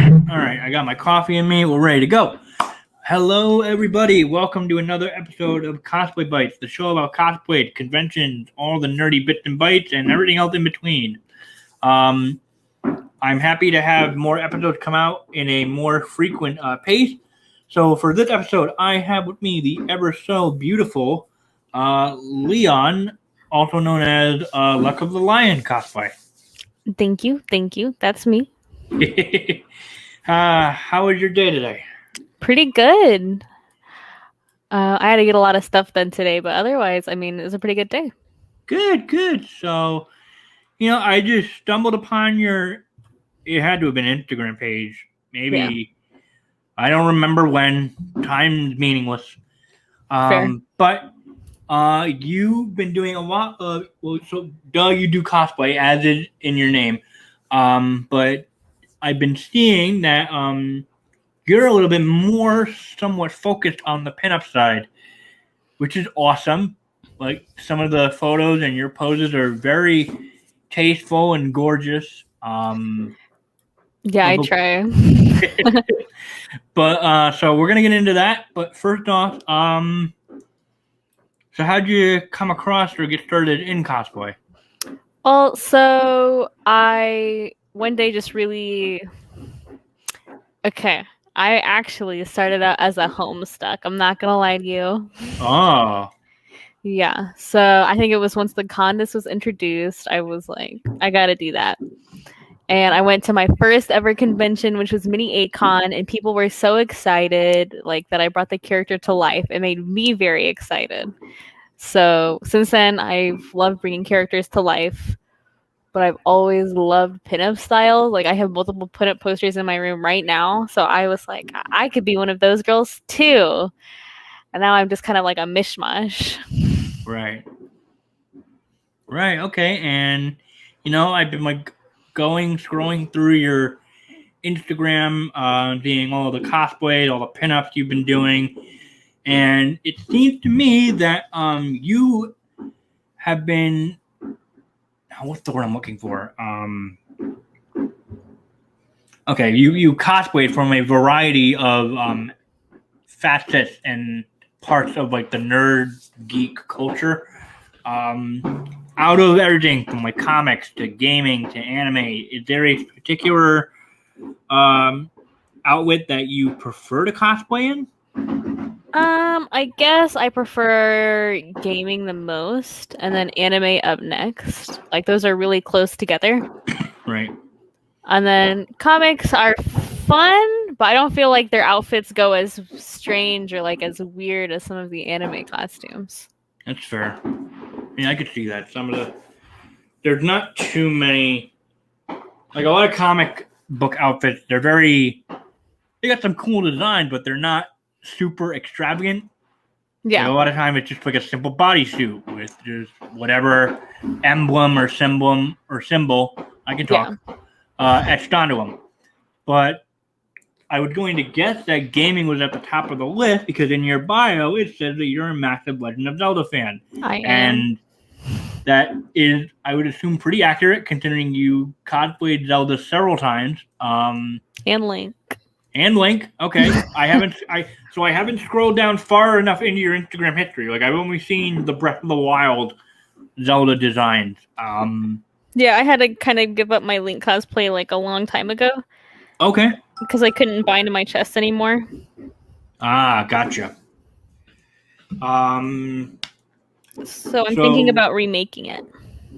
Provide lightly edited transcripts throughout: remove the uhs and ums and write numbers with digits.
All right, I got my coffee in me. We're ready to go. Hello, everybody. Welcome to another episode of Cosplay Bites, the show about cosplay, conventions, all the nerdy bits and bytes, and everything else in between. I'm happy to have more episodes come out in a more frequent pace. So for this episode, I have with me the ever so beautiful Leon, also known as Luck of the Lion Cosplay. Thank you. That's me. How was your day today? Pretty good. I had to get a lot of stuff done today, but otherwise, it was a pretty good day. Good. So, I just stumbled upon it had to have been Instagram page. Maybe, yeah. I don't remember when. Time's meaningless. But you've been doing a lot of, you do cosplay, as is in your name. But I've been seeing that you're a little bit more somewhat focused on the pinup side, which is awesome. Like, some of the photos and your poses are very tasteful and gorgeous. Yeah, I try. But so we're gonna get into that. But first off, so how'd you come across or get started in cosplay? Well, so I one day just really I actually started out as a homestuck. I'm not gonna lie to you. Oh. Yeah. So I think it was once the Condis was introduced, I was like, I gotta do that. And I went to my first ever convention, which was Mini 8Con, and people were so excited, like, that I brought the character to life. It made me very excited. So since then, I've loved bringing characters to life. But I've always loved pinup styles. Like, I have multiple pinup posters in my room right now. So I was like, I could be one of those girls too. And now I'm just kind of like a mishmash. Right. Okay. And, I've been like scrolling through your Instagram, seeing all the cosplays, all the pinups you've been doing. And it seems to me that you have been, what's the word I'm looking for? Okay, you cosplayed from a variety of facets and parts of like the nerd geek culture. Out of everything from like comics to gaming to anime, is there a particular outlet that you prefer to cosplay in? I guess I prefer gaming the most, and then anime up next. Like, those are really close together. Right. And then comics are fun, but I don't feel like their outfits go as strange or like as weird as some of the anime costumes. That's fair. I could see that. There's not too many, like a lot of comic book outfits, they got some cool designs, but they're not super extravagant. Yeah. Like, a lot of time it's just like a simple bodysuit with just whatever emblem or symbol I can talk etched onto them. But I was going to guess that gaming was at the top of the list because in your bio it says that you're a massive Legend of Zelda fan. I am. And that is, I would assume, pretty accurate considering you cosplayed Zelda several times. And Link. Okay. I haven't scrolled down far enough into your Instagram history. Like, I've only seen the Breath of the Wild Zelda designs. Yeah, I had to kind of give up my Link cosplay like a long time ago. Okay. Because I couldn't bind my chest anymore. Ah, gotcha. So I'm thinking about remaking it.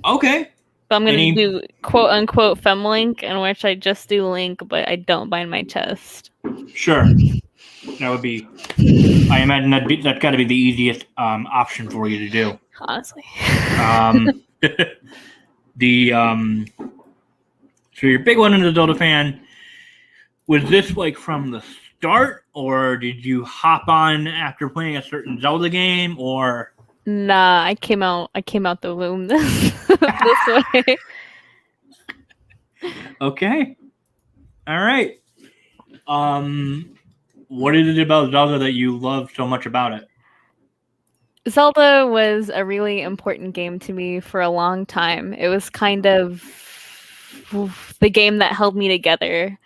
Okay. But I'm going to do quote-unquote Fem Link, in which I just do Link, but I don't bind my chest. Sure. That would be... I imagine that's got to be the easiest option for you to do. Honestly. So you're a big one into Zelda fan. Was this like from the start, or did you hop on after playing a certain Zelda game, or... Nah, I came out the womb this way. Okay. All right. What is it about Zelda that you love so much about it? Zelda was a really important game to me for a long time. It was kind of the game that held me together.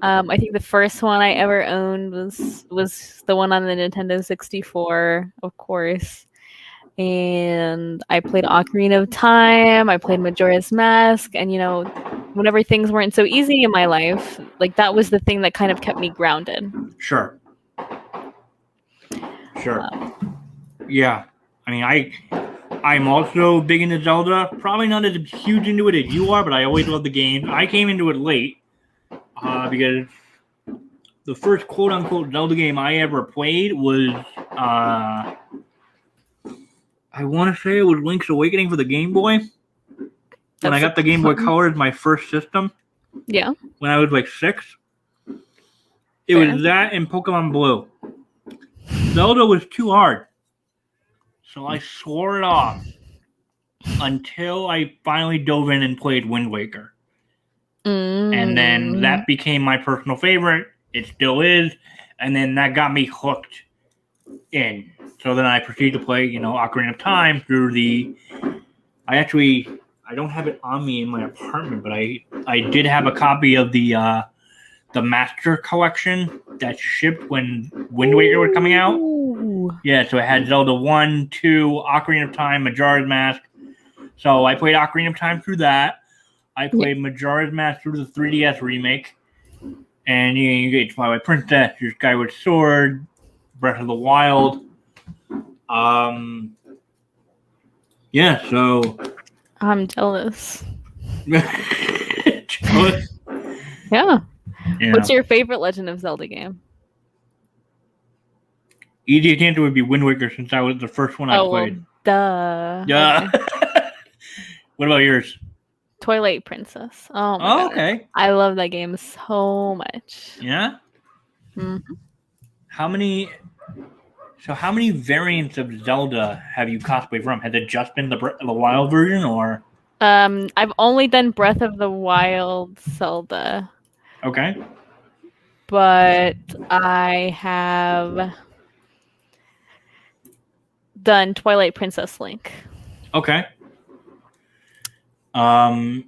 I think the first one I ever owned was the one on the Nintendo 64, of course. And I played Ocarina of Time, I played Majora's Mask, and whenever things weren't so easy in my life, like that was the thing that kind of kept me grounded. Sure. Yeah. I mean, I'm also big into Zelda. Probably not as huge into it as you are, but I always love the game. I came into it late because the first quote-unquote Zelda game I ever played was, I want to say it was Link's Awakening for the Game Boy. When I got the Game Boy Color as my first system. Yeah. When I was like 6. It was that and Pokemon Blue. Zelda was too hard. So I swore it off until I finally dove in and played Wind Waker. And then that became my personal favorite. It still is. And then that got me hooked in. So then I proceeded to play, Ocarina of Time through I don't have it on me in my apartment, but I did have a copy of the Master Collection that shipped when Wind Waker was coming out. Yeah, so it had Zelda 1, 2, Ocarina of Time, Majora's Mask. So I played Ocarina of Time through that. I played Majora's Mask through the 3DS remake. And you get Twilight Princess, your Skyward Sword, Breath of the Wild. Yeah, so... I'm jealous. Jealous? Yeah. What's your favorite Legend of Zelda game? Easiest answer would be Wind Waker since that was the first one I played. Duh. Yeah. Okay. What about yours? Twilight Princess. Oh my God. Okay. I love that game so much. Yeah? Mm-hmm. How many variants of Zelda have you cosplayed from? Has it just been the Wild version or? I've only done Breath of the Wild Zelda. Okay. But I have done Twilight Princess Link. Okay. Do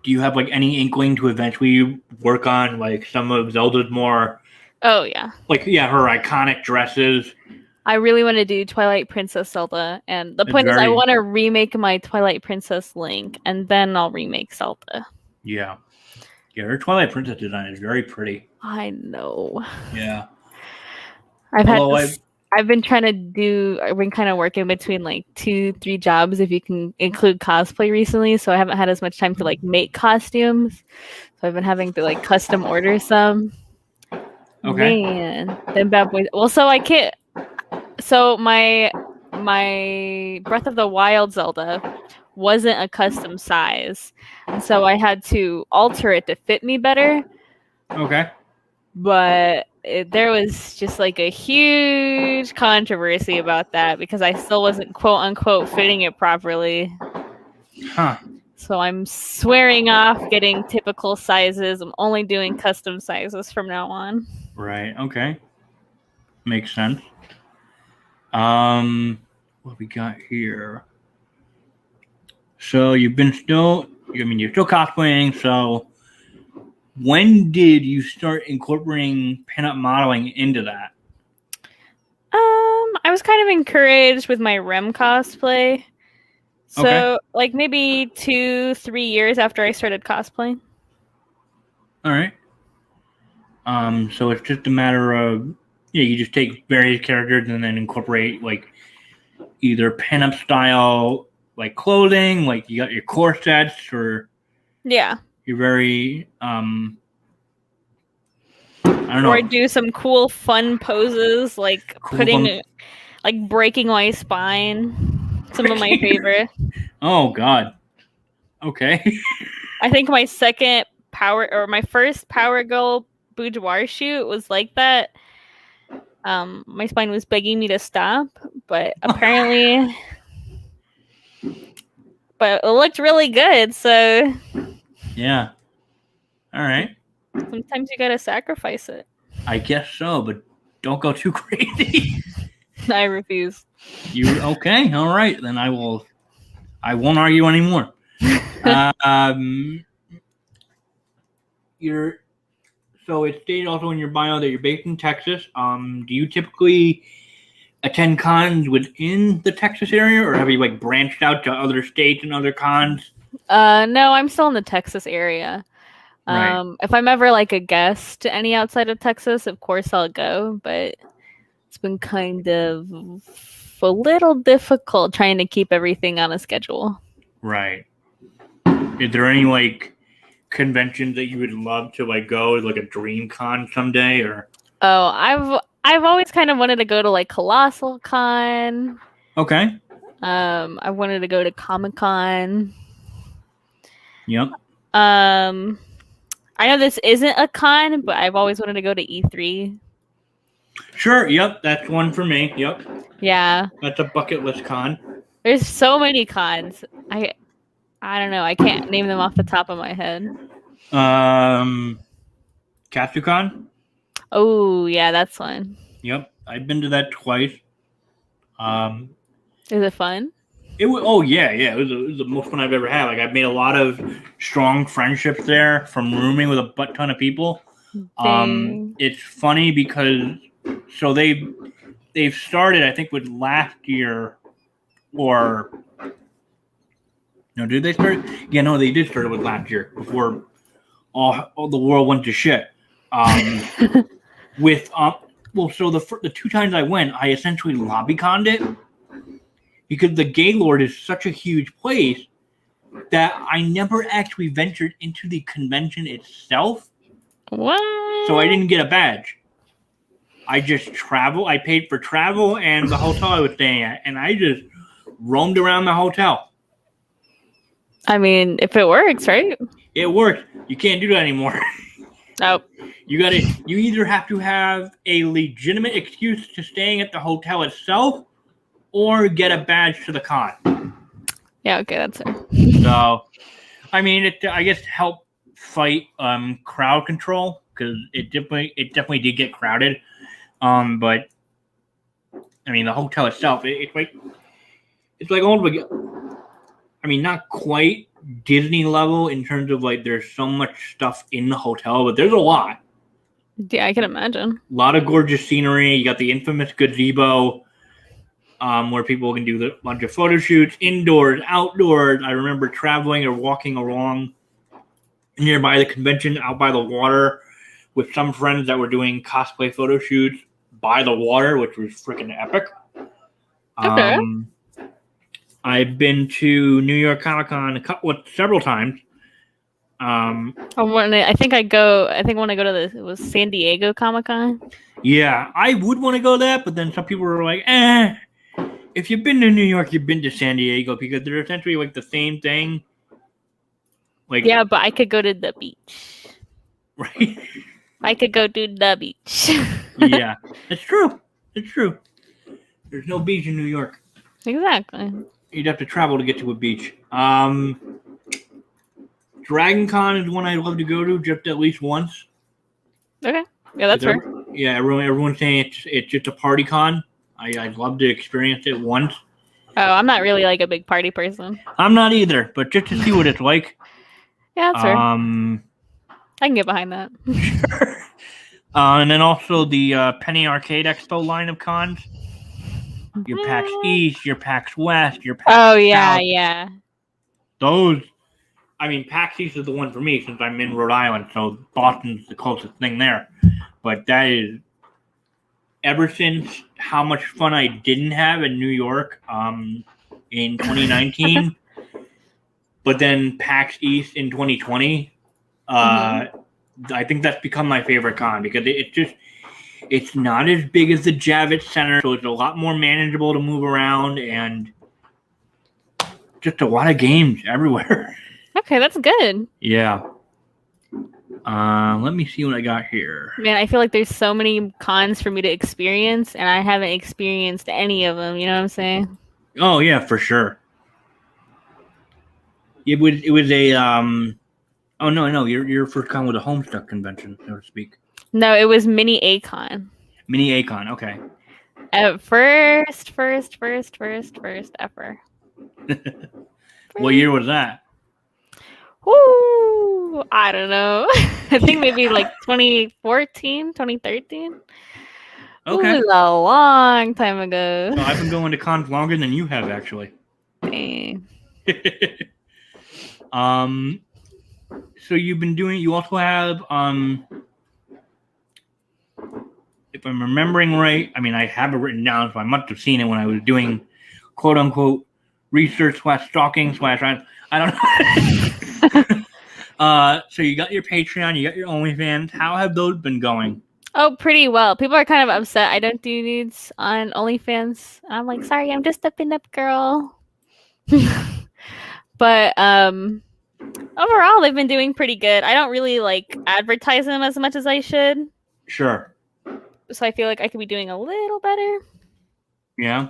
you have any inkling to eventually work on some of Zelda's more? Oh yeah. Her iconic dresses. I really want to do Twilight Princess Zelda, and the point is I want to remake my Twilight Princess Link, and then I'll remake Zelda. Yeah. Yeah, her Twilight Princess design is very pretty. I know. Yeah. I've been kind of working between 2-3 jobs if you can include cosplay recently, so I haven't had as much time to make costumes. So I've been having to custom order some. Okay. Man, them bad boys. Well, so I can't. So my Breath of the Wild Zelda wasn't a custom size, and so I had to alter it to fit me better. Okay. But there was just a huge controversy about that because I still wasn't quote unquote fitting it properly. Huh. So I'm swearing off getting typical sizes. I'm only doing custom sizes from now on. Right. Okay. Makes sense. What we got here? So you're still cosplaying. So when did you start incorporating pinup modeling into that? I was kind of encouraged with my REM cosplay. So maybe 2-3 years after I started cosplaying. All right. So it's just a matter of you just take various characters and then incorporate either pinup style clothing, you got your corsets or you're very I don't know. Or do some cool fun poses breaking my spine. Some of my favorite. Oh God. Okay. I think my first Power Girl boudoir shoot was like that. My spine was begging me to stop, but apparently, but it looked really good. So, yeah. All right. Sometimes you gotta sacrifice it. I guess so, but don't go too crazy. I refuse. Okay? All right, then I won't argue anymore. So it stated also in your bio that you're based in Texas. Do you typically attend cons within the Texas area, or have you like branched out to other states and other cons? No, I'm still in the Texas area. Right. If I'm ever like a guest to any outside of Texas, of course I'll go, but it's been kind of a little difficult trying to keep everything on a schedule. Right. Is there any like conventions that you would love to like go, like a dream con someday, or? Oh, I've always kind of wanted to go to like Colossal Con. Okay. I wanted to go to Comic Con. Yep. I know this isn't a con, but I've always wanted to go to E3. Sure. Yep. That's one for me. Yep. Yeah. That's a bucket list con. There's so many cons. I don't know. I can't name them off the top of my head. Katsucon. Oh, yeah, that's one. Yep. I've been to that twice. Is it fun? It was. Oh yeah. It was the most fun I've ever had. Like I've made a lot of strong friendships there from rooming with a butt ton of people. Dang. It's funny because so they've started, I think, with last year, or no, did they start? Yeah, no, they did start it with last year before all the world went to shit. With well, so the two times I went, I essentially lobby conned it because the Gaylord is such a huge place that I never actually ventured into the convention itself. What? So I didn't get a badge. I just travel. I paid for travel and the hotel I was staying at, and I just roamed around the hotel. I mean, if it works, right? It worked. You can't do that anymore. Oh. You either have to have a legitimate excuse to staying at the hotel itself or get a badge to the con. Yeah, okay, that's it. So, I mean, I guess helped fight crowd control because it definitely did get crowded. But I mean, the hotel itself, it's like almost, I mean, not quite Disney level in terms of like there's so much stuff in the hotel, but there's a lot. Yeah, I can imagine. A lot of gorgeous scenery. You got the infamous gazebo, where people can do a bunch of photo shoots, indoors, outdoors. I remember traveling or walking along nearby the convention out by the water with some friends that were doing cosplay photo shoots by the water, which was freaking epic. Okay. I've been to New York Comic Con several times. I want to go to it was San Diego Comic Con. Yeah, I would want to go that, but then some people were like, if you've been to New York, you've been to San Diego because they're essentially like the same thing. Like, yeah, but I could go to the beach. Right? I could go to the beach. Yeah, it's true. It's true. There's no beach in New York. Exactly. You'd have to travel to get to a beach. Dragon Con is one I'd love to go to just at least once. Okay. Yeah, that's fair. Yeah, everyone's saying it's just a party con. I'd love to experience it once. Oh, I'm not really like a big party person. I'm not either, but just to see what it's like. Yeah, that's fair. I can get behind that. Sure. And then also the Penny Arcade Expo line of cons. Your PAX East, your PAX West, your PAX South. Yeah. Those, I mean, PAX East is the one for me since I'm in Rhode Island, so Boston's the closest thing there. But that is, ever since how much fun I didn't have in New York in 2019, but then PAX East in 2020, I think that's become my favorite con because it's not as big as the Javits Center, so it's a lot more manageable to move around and just a lot of games everywhere. Okay, that's good. Yeah. Let me see what I got here. Man, I feel like there's so many cons for me to experience, and I haven't experienced any of them. You know what I'm saying? Oh yeah, for sure. It was a Oh no, your first con was a Homestuck convention, so to speak. No, it was Mini A-Con. Mini A-Con, okay. First ever. What year was that? Woo! Ooh, I don't know. I think maybe like 2014, 2013. Okay. It was a long time ago. So I've been going to cons longer than you have, actually. Dang. So you've been doing. You also have if I'm remembering right, I mean I have it written down, so I must have seen it when I was doing quote unquote research / stalking / I don't know. So you got your Patreon, you got your OnlyFans. How have those been going? Oh, pretty well. People are kind of upset I don't do nudes on OnlyFans. I'm like, sorry, I'm just a pinup girl. But overall, they've been doing pretty good. I don't really like advertise them as much as I should. Sure. So I feel like I could be doing a little better. Yeah.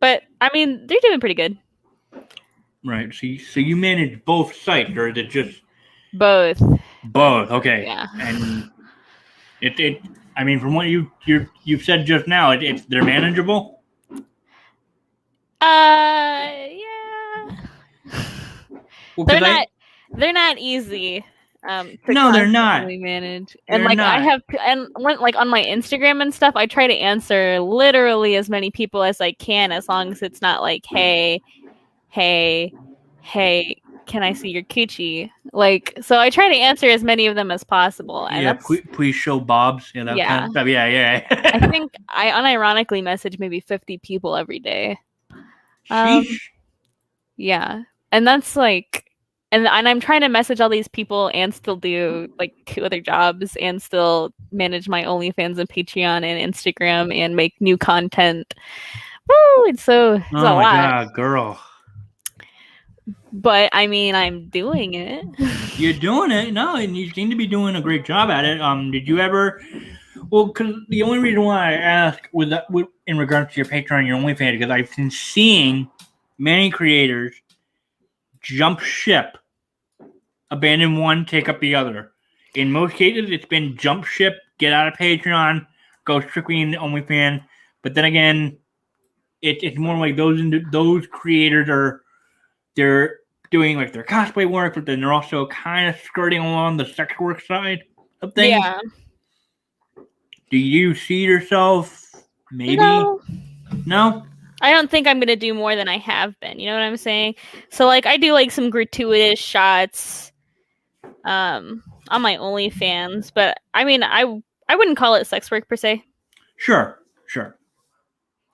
But I mean, they're doing pretty good. Right. So you manage both sites, or is it just Both? Both. Okay. Yeah. And it. I mean, from what you've said just now, they're manageable. Yeah. Well, they're not easy. No, they're not. Manage. And like not. I have, and when, like on my Instagram and stuff, I try to answer literally as many people as I can, as long as it's not like, hey, can I see your coochie? Like, so I try to answer as many of them as possible. And yeah, please show Bob's. You know, yeah. Kind of stuff. Yeah. I think I unironically message maybe 50 people every day. Yeah. And that's like, and I'm trying to message all these people and still do like 2 other jobs and still manage my OnlyFans and Patreon and Instagram and make new content. Woo! It's a lot. God, girl. But I mean, I'm doing it. You're doing it, no, and you seem to be doing a great job at it. Did you ever? Well, because the only reason why I ask in regards to your Patreon and your OnlyFans, because I've been seeing many creators jump ship, abandon one, take up the other. In most cases, it's been jump ship, get out of Patreon, go strictly into OnlyFans. But then again, it's more like those creators they're doing like their cosplay work, but then they're also kind of skirting along the sex work side of things. Yeah. Do you see yourself maybe? No? I don't think I'm going to do more than I have been. You know what I'm saying? So like I do like some gratuitous shots on my OnlyFans, but I mean I wouldn't call it sex work per se. Sure.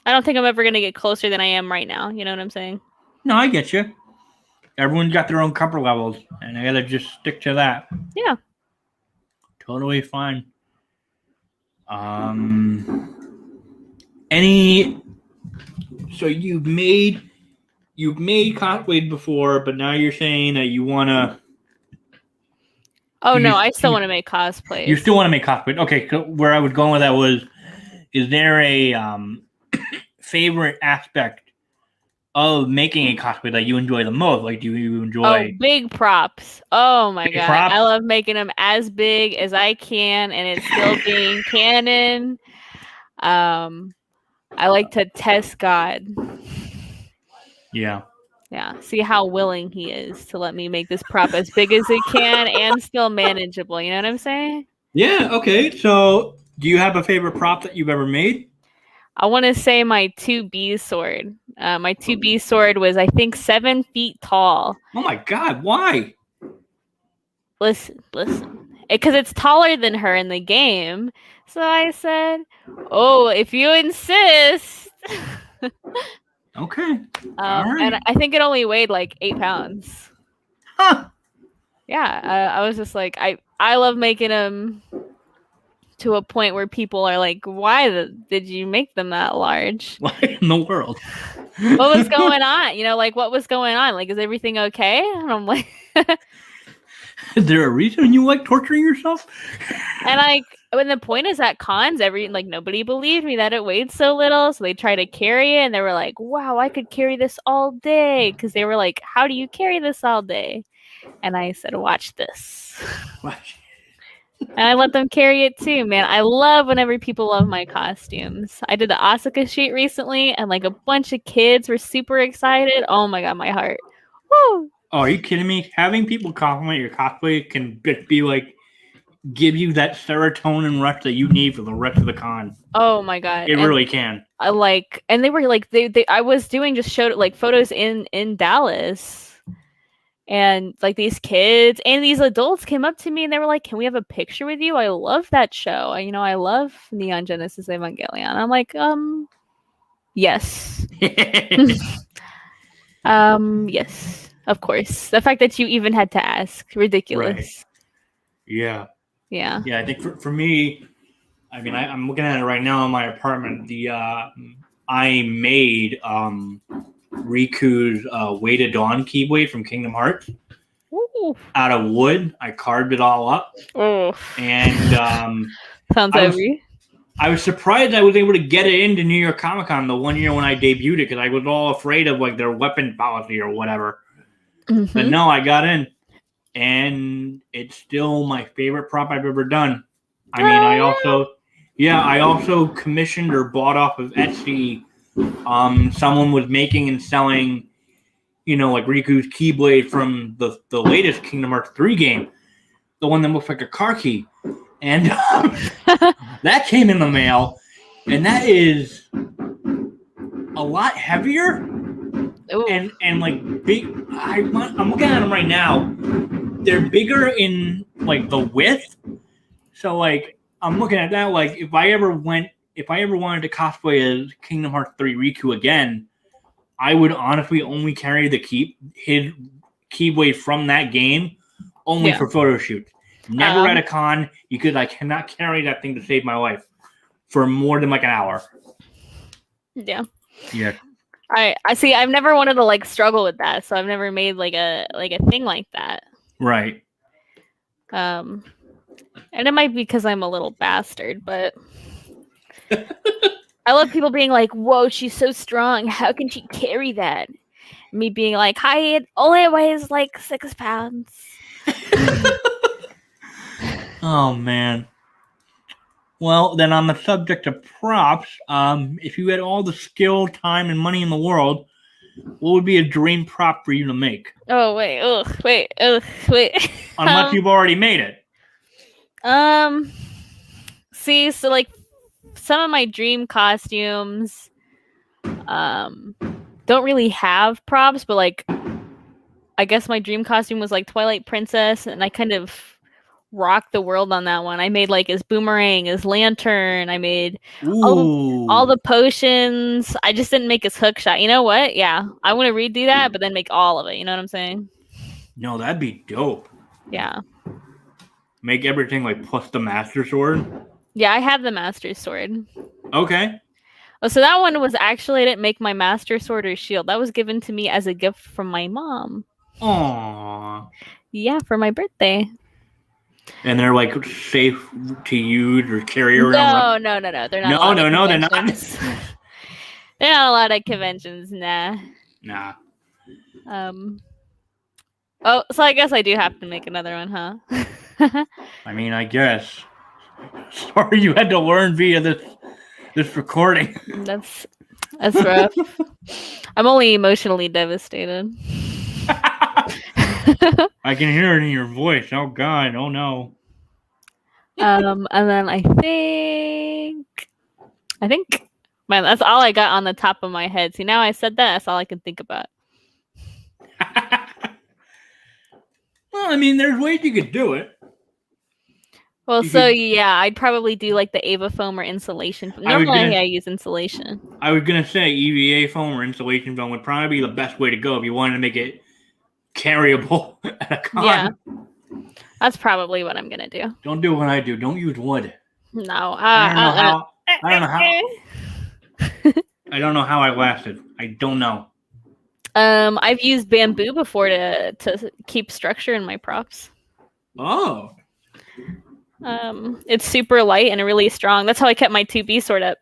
I don't think I'm ever going to get closer than I am right now. You know what I'm saying? No, I get you. Everyone's got their own comfort levels, and I gotta just stick to that. Yeah. Totally fine. So you've made cosplays before, but now you're saying that you wanna. Oh no, I still want to make cosplays. You still want to make cosplays? Okay. So where I was going with that was, is there a favorite aspect of making a cosplay that you enjoy the most? Like, do you enjoy big props? Oh my god, props? I love making them as big as I can, and it's still being canon. I like to test God. Yeah. See how willing he is to let me make this prop as big as it can and still manageable. You know what I'm saying? Yeah. Okay. So, do you have a favorite prop that you've ever made? I want to say my 2B sword. My 2B sword was, I think, 7 feet tall. Oh my god, why? Listen. Because it's taller than her in the game. So I said, oh, if you insist. Okay. All right. And I think it only weighed like 8 pounds. Huh. Yeah, I was just like, I love making them to a point where people are like, why did you make them that large? Why in the world? What was going on? You know, like, what was going on? Like, is everything okay? And I'm like... Is there a reason you like torturing yourself? And like, when the point is at cons, nobody believed me that it weighed so little, so they tried to carry it, and they were like, wow, I could carry this all day, because they were like, how do you carry this all day? And I said, watch this. Watch. And I let them carry it too, man. I love whenever people love my costumes. I did the Asuka sheet recently, and like a bunch of kids were super excited. Oh my god, my heart. Woo! Oh, are you kidding me? Having people compliment your cosplay can be like give you that serotonin rush that you need for the rest of the con. Oh my god. It And really can. I like, and they were like, they I was doing just showed like photos in Dallas, and like these kids and these adults came up to me and they were like, "Can we have a picture with you? I love that show. I love Neon Genesis Evangelion." I'm like, yes. Yes, of course. The fact that you even had to ask, ridiculous. Right. Yeah. Yeah. Yeah, I think for me, I mean, I'm looking at it right now in my apartment. I made Riku's Weighted Dawn Keyblade from Kingdom Hearts. Ooh. Out of wood. I carved it all up. Oh. And sounds heavy. I was surprised I was able to get it into New York Comic Con the one year when I debuted it because I was all afraid of like their weapon policy or whatever. Mm-hmm. But no, I got in, and it's still my favorite prop I've ever done. I mean, I also commissioned or bought off of Etsy. Someone was making and selling, like Riku's Keyblade from the latest Kingdom Hearts 3 game, the one that looks like a car key. And that came in the mail, and that is a lot heavier. Ooh. And like big. I'm looking at them right now. They're bigger in like the width. So like I'm looking at that. Like if I ever wanted to cosplay as Kingdom Hearts 3 Riku again, I would honestly only carry his Keyblade from that game only for photo shoots. Never at a con because I cannot carry that thing to save my life for more than like an hour. Yeah. Yeah. I see. I've never wanted to like struggle with that, so I've never made like a thing like that. Right. And it might be because I'm a little bastard, but I love people being like, "Whoa, she's so strong. How can she carry that?" Me being like, "Hi, it only weighs like 6 pounds." Oh man. Well, then on the subject of props, if you had all the skill, time, and money in the world, what would be a dream prop for you to make? Oh wait. Unless you've already made it. See, so like some of my dream costumes don't really have props, but like I guess my dream costume was like Twilight Princess, and I kind of rocked the world on that one. I made like his boomerang, his lantern. I made all the potions. I just didn't make his hook shot. You know what? Yeah, I want to redo that, but then make all of it. You know what I'm saying? No, that'd be dope. Yeah. Make everything like plus the Master Sword. Yeah, I have the Master Sword. Okay. Oh, so that one was actually I didn't make my Master Sword or shield. That was given to me as a gift from my mom. Aww. Yeah, for my birthday. And they're like safe to use or carry around. No. They're not. No, they're not. They're not allowed at conventions. Nah. Oh, so I guess I do have to make another one, huh? I mean, I guess. Sorry, you had to learn via this recording. That's rough. I'm only emotionally devastated. I can hear it in your voice. Oh God! Oh no. And then I think, man, that's all I got on the top of my head. See, now I said that, that's all I can think about. Well, I mean, there's ways you could do it. Well, yeah, I'd probably do like the Ava foam or insulation. Normally, I use insulation. I was gonna say EVA foam or insulation foam would probably be the best way to go if you wanted to make it carryable at a con. Yeah, that's probably what I'm gonna do. Don't do what I do. Don't use wood. No, I don't know how. I don't know how I lasted. I don't know. I've used bamboo before to keep structure in my props. Oh. It's super light and really strong. That's how I kept my 2B sword up.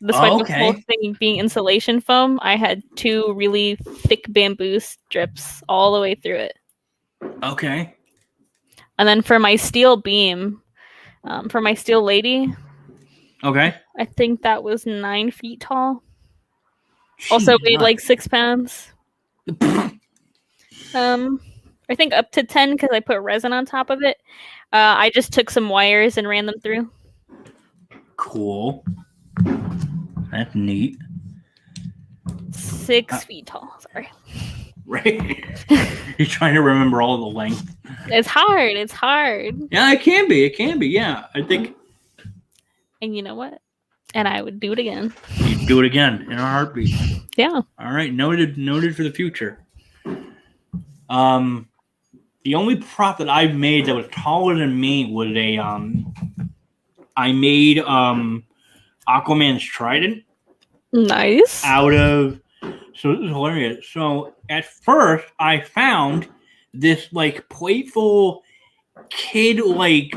Despite the whole thing being insulation foam, I had 2 really thick bamboo strips all the way through it. Okay. And then for my steel beam, for my steel lady, okay, I think that was 9 feet tall. Also weighed like 6 pounds. I think up to 10 because I put resin on top of it. I just took some wires and ran them through. Cool. That's neat. 6 feet tall. Sorry. Right. You're trying to remember all the length. It's hard. It's hard. Yeah, it can be. It can be. Yeah, I think. And you know what? And I would do it again. You'd do it again in a heartbeat. Yeah. All right. Noted for the future. The only prop that I've made that was taller than me was I made Aquaman's trident. Nice. So this is hilarious. So at first I found this like playful kid like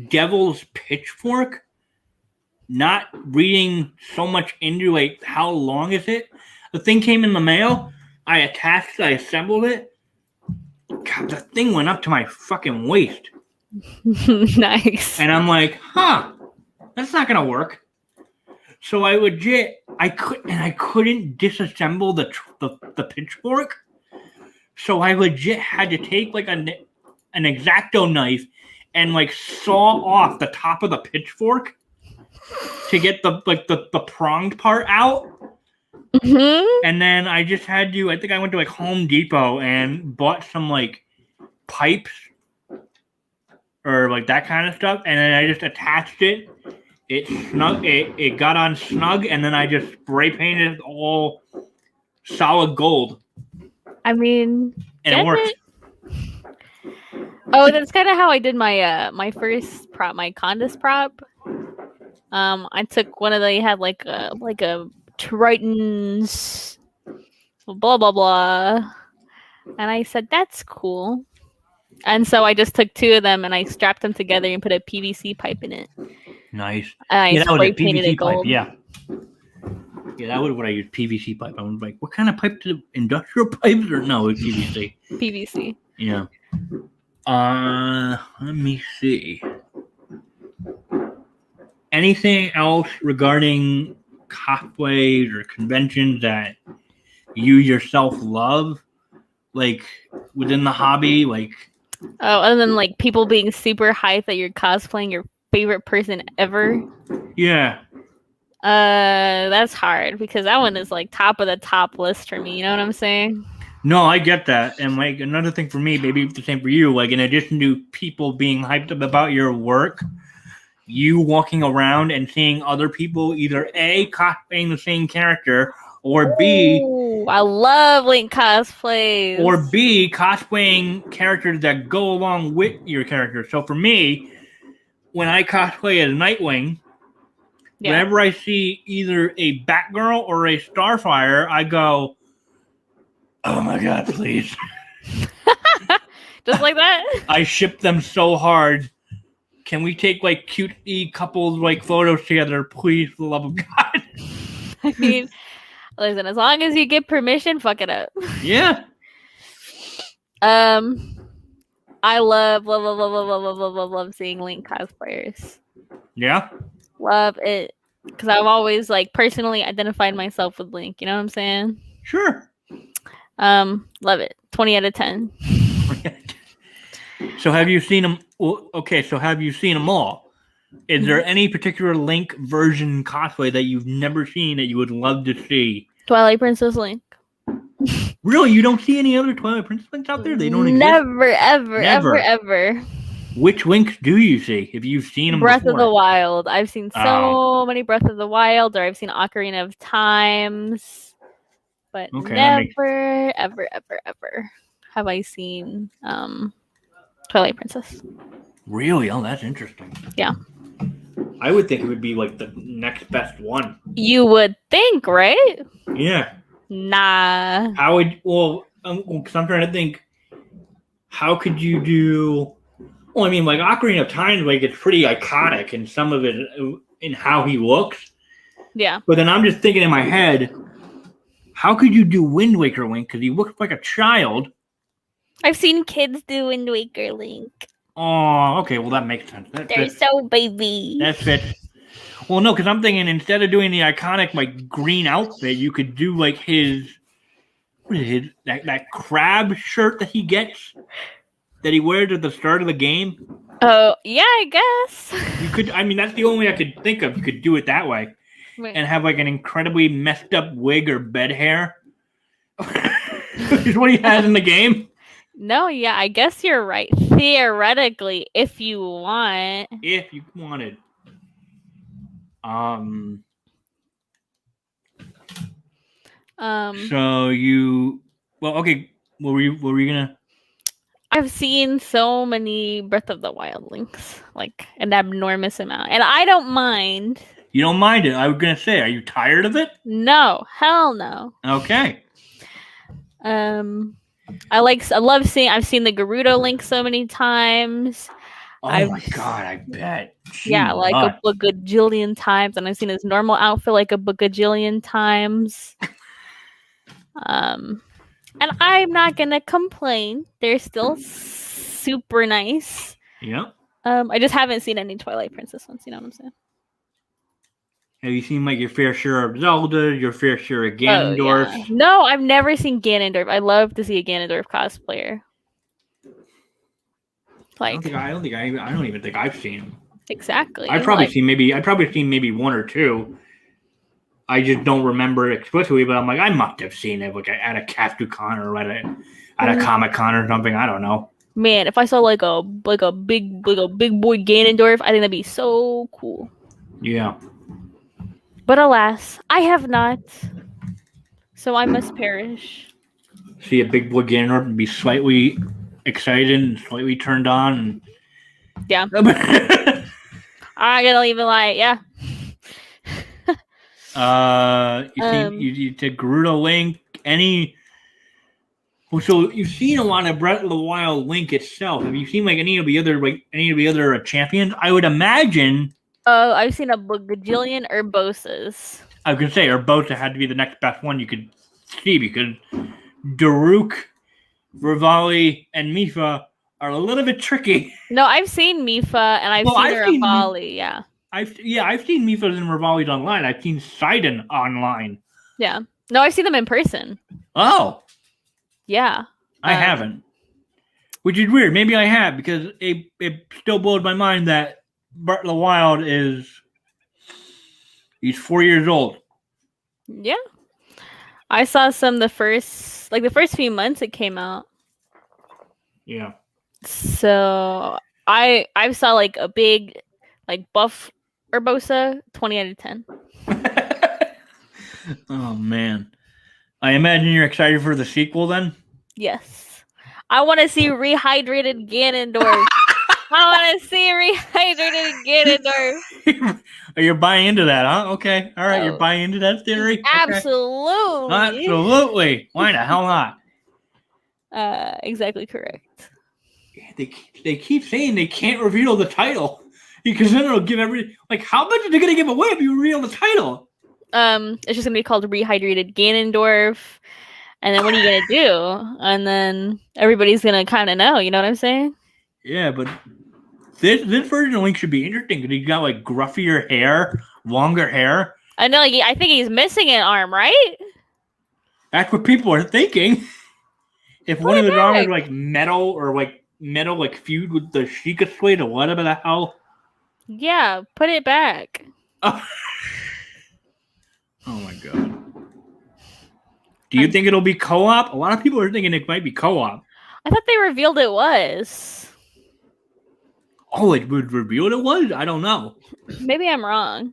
devil's pitchfork, not reading so much into like how long is it. The thing came in the mail. I attached it, I assembled it. God, the thing went up to my fucking waist. Nice. And I'm like, that's not gonna work. So I couldn't disassemble the pitchfork. So I legit had to take like an X-Acto knife and like saw off the top of the pitchfork to get the pronged part out. Mm-hmm. And then I just had to, I think I went to like Home Depot and bought some like pipes or like that kind of stuff. And then I just attached it. It got on snug, and then I just spray painted it all solid gold. I mean, and it worked. Oh, that's kind of how I did my my first prop, my Condis prop. I took one of they had like a Triton's blah blah blah, and I said that's cool. And so I just took 2 of them and I strapped them together and put a PVC pipe in it. Nice. And I spray painted it gold. Pipe, yeah. Yeah, that was what I used, PVC pipe. I was like, what kind of pipe? Industrial pipes or no, it's PVC. PVC. Yeah. Let me see. Anything else regarding cosplays or conventions that you yourself love? Like, within the hobby, like... Oh, and then like people being super hyped that you're cosplaying your favorite person ever. Yeah. That's hard because that one is like top of the top list for me. You know what I'm saying? No, I get that. And like another thing for me, maybe it's the same for you, like in addition to people being hyped up about your work, you walking around and seeing other people either A, cosplaying the same character, or B, I love Link cosplays. Or B, cosplaying characters that go along with your character. So for me, when I cosplay as Nightwing, whenever I see either a Batgirl or a Starfire, I go, oh my God, please. Just like that? I ship them so hard. Can we take like cutesy couples like photos together, please, for the love of God? I mean... Listen, as long as you get permission, fuck it up. Yeah. I love seeing Link cosplayers. Yeah. Love it. Because I've always like personally identified myself with Link. You know what I'm saying? Sure. Love it. 20 out of 10. So have you seen them? Well, okay, so have you seen them all? Is there any particular Link version cosplay that you've never seen that you would love to see? Twilight Princess Link. Really? You don't see any other Twilight Princess Links out there? They don't exist? Never, ever. Which Links do you see, if you've seen them Breath before? of the Wild. I've seen so many Breath of the Wild, or I've seen Ocarina of Times. But never, ever have I seen Twilight Princess. Really? Oh, that's interesting. Yeah. I would think it would be like the next best one. You would think, right? Yeah. Nah. How would, because I'm trying to think, how could you do, well, I mean, like Ocarina of Time, like it's pretty iconic in some of it, in how he looks. Yeah. But then I'm just thinking in my head, how could you do Wind Waker Link? Because he looks like a child. I've seen kids do Wind Waker Link. Oh, okay. Well, that makes sense. They're so baby. That fits. Well, no, because I'm thinking instead of doing the iconic like green outfit, you could do like his that crab shirt that he gets, that he wears at the start of the game. Oh, yeah, I guess. You could, I mean, that's the only way I could think of. You could do it that way. Wait. And have like an incredibly messed up wig or bed hair. Is what he has in the game. No, yeah, I guess you're right. Theoretically, if you want. If you wanted. So you, well, okay. What were you gonna? I've seen so many Breath of the Wild links, like an abnormous amount, and I don't mind. You don't mind it? I was gonna say, are you tired of it? No, hell no. Okay. I love seeing. I've seen the Gerudo link so many times. Oh my god, I bet. Yeah, like a bajillion times, and I've seen his normal outfit like a bajillion times. And I'm not gonna complain. They're still super nice. Yep. I just haven't seen any Twilight Princess ones. You know what I'm saying? Have you seen like your fair share of Zelda, your fair share of Ganondorf? Oh, yeah. No, I've never seen Ganondorf. I love to see a Ganondorf cosplayer. Like, I don't even think I've seen him. Exactly. I've probably seen maybe one or two. I just don't remember it explicitly, but I'm like, I must have seen it like at a Capcom or at a Comic Con or something. I don't know. Man, if I saw like a big boy Ganondorf, I think that'd be so cool. Yeah. But alas, I have not. So I must perish. See a big boy Ganondorf and be slightly excited and slightly turned on. And... Yeah. I'm gonna even like, yeah. You did Gerudo Link, any... Well, so you've seen a lot of Breath of the Wild Link itself. Have you seen like any of the other champions? I would imagine... Oh, I've seen a bajillion Urbosas. I was going to say, Urbosa had to be the next best one you could see because Daruk, Rivali, and Mipha are a little bit tricky. No, I've seen Mipha and I've seen Rivali, yeah. I've seen Mipha's and Rivali's online. I've seen Sidon online. Yeah. No, I've seen them in person. Oh. Yeah. I haven't. Which is weird. Maybe I have because it still blows my mind that Breath of the Wild he's 4 years old. Yeah. I saw some the first few months it came out. Yeah. So I saw like a big like buff Urbosa, 20 out of 10. Oh man. I imagine you're excited for the sequel then? Yes. I want to see rehydrated Ganondorf. I want to see rehydrated Ganondorf. You're buying into that, huh? Okay. All right. You're buying into that theory? Absolutely. Okay. Absolutely. Why the hell not? Exactly correct. They keep saying they can't reveal the title because then it'll give how much are they going to give away if you reveal the title? It's just going to be called Rehydrated Ganondorf. And then what are you going to do? And then everybody's going to kind of know. You know what I'm saying? Yeah, but this version of Link should be interesting because he's got like gruffier hair, longer hair. I know. I think he's missing an arm, right? That's what people are thinking. If one of his arms is like metal feud with the Sheikah Suede or whatever the hell. Yeah, put it back. Oh my god. Do you think it'll be co-op? A lot of people are thinking it might be co-op. I thought they revealed it was. Oh, it was revealed it was? I don't know. Maybe I'm wrong.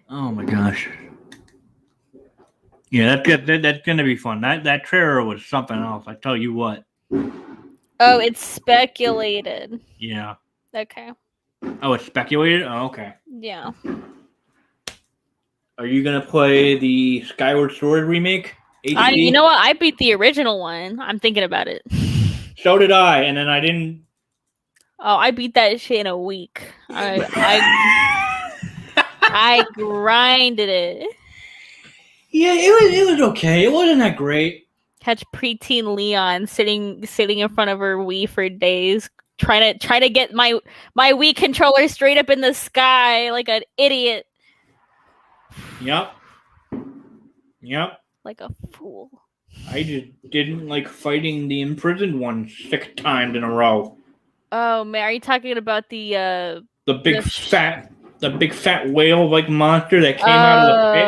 Oh my gosh. Yeah, that's gonna be fun. That trailer was something else. I tell you what. Oh, it's speculated. Yeah. Okay. Oh, it's speculated? Oh, okay. Yeah. Are you gonna play the Skyward Sword remake? You know what? I beat the original one. I'm thinking about it. So did I, and then I didn't. Oh, I beat that shit in a week. I grinded it. Yeah, it was okay. It wasn't that great. Catch preteen Leon sitting in front of her Wii for days, trying to get my Wii controller straight up in the sky like an idiot. Yep. like a fool. I just didn't like fighting the imprisoned one 6 times in a row. Oh man, are you talking about the big fat whale like monster that came out of the pit?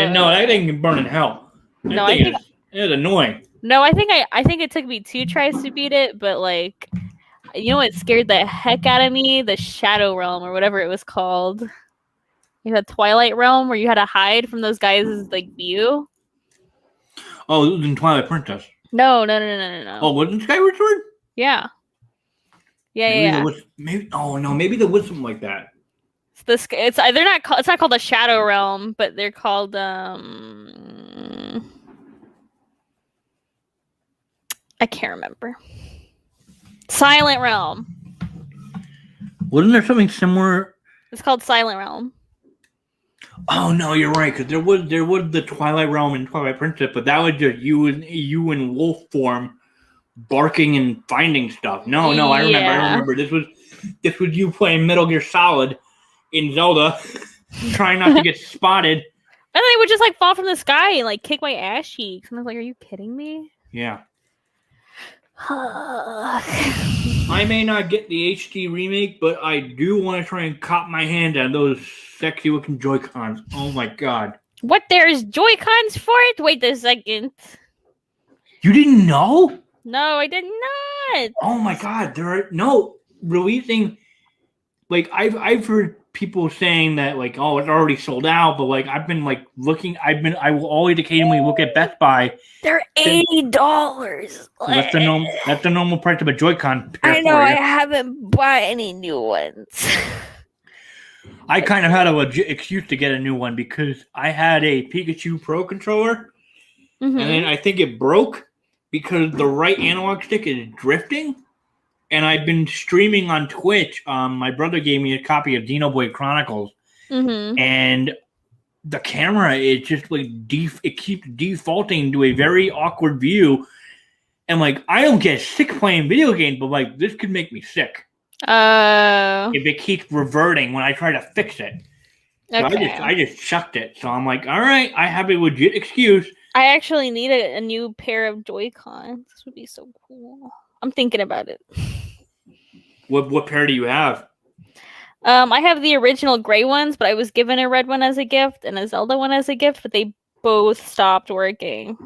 And no, that thing can burn in hell. That thing is annoying. No, I think it took me 2 tries to beat it, but like, you know what scared the heck out of me? The Shadow Realm or whatever it was called. You had Twilight Realm where you had to hide from those guys' like view. Oh, it was in Twilight Princess. No. Oh, was it Skyward Sword? Yeah. Yeah. Maybe there was something like that. It's not called the Shadow Realm, but they're called I can't remember. Silent Realm. Wasn't there something similar? It's called Silent Realm. Oh no, you're right. Because there was the Twilight Realm and Twilight Princess, but that was just you in wolf form, barking and finding stuff. No, I remember. This was you playing Metal Gear Solid in Zelda, trying not to get spotted. And they would just like fall from the sky and like kick my ass cheeks. And I was like, "Are you kidding me?" Yeah. I may not get the HD remake, but I do want to try and cop my hand on those sexy looking Joy-Cons. Oh my god. What, there's Joy-Cons for it? Wait a second. You didn't know? No, I did not. Oh my god, there are releasing, like I've heard people saying that like, oh, it's already sold out, but like I've been like looking, I will always occasionally look at Best Buy. They're $80. That's the normal price of a Joy-Con. I know, I haven't bought any new ones. I kind of had a legit excuse to get a new one because I had a Pikachu Pro controller, and then I think it broke because the right analog stick is drifting. And I've been streaming on Twitch. My brother gave me a copy of Xenoblade Chronicles, and the camera is just like it keeps defaulting to a very awkward view. And like, I don't get sick playing video games, but like this could make me sick. If it keeps reverting when I try to fix it. Okay. So I just chucked it. So I'm like, all right, I have a legit excuse. I actually need a new pair of Joy-Cons. This would be so cool. I'm thinking about it. What pair do you have? I have the original gray ones, but I was given a red one as a gift and a Zelda one as a gift, but they both stopped working.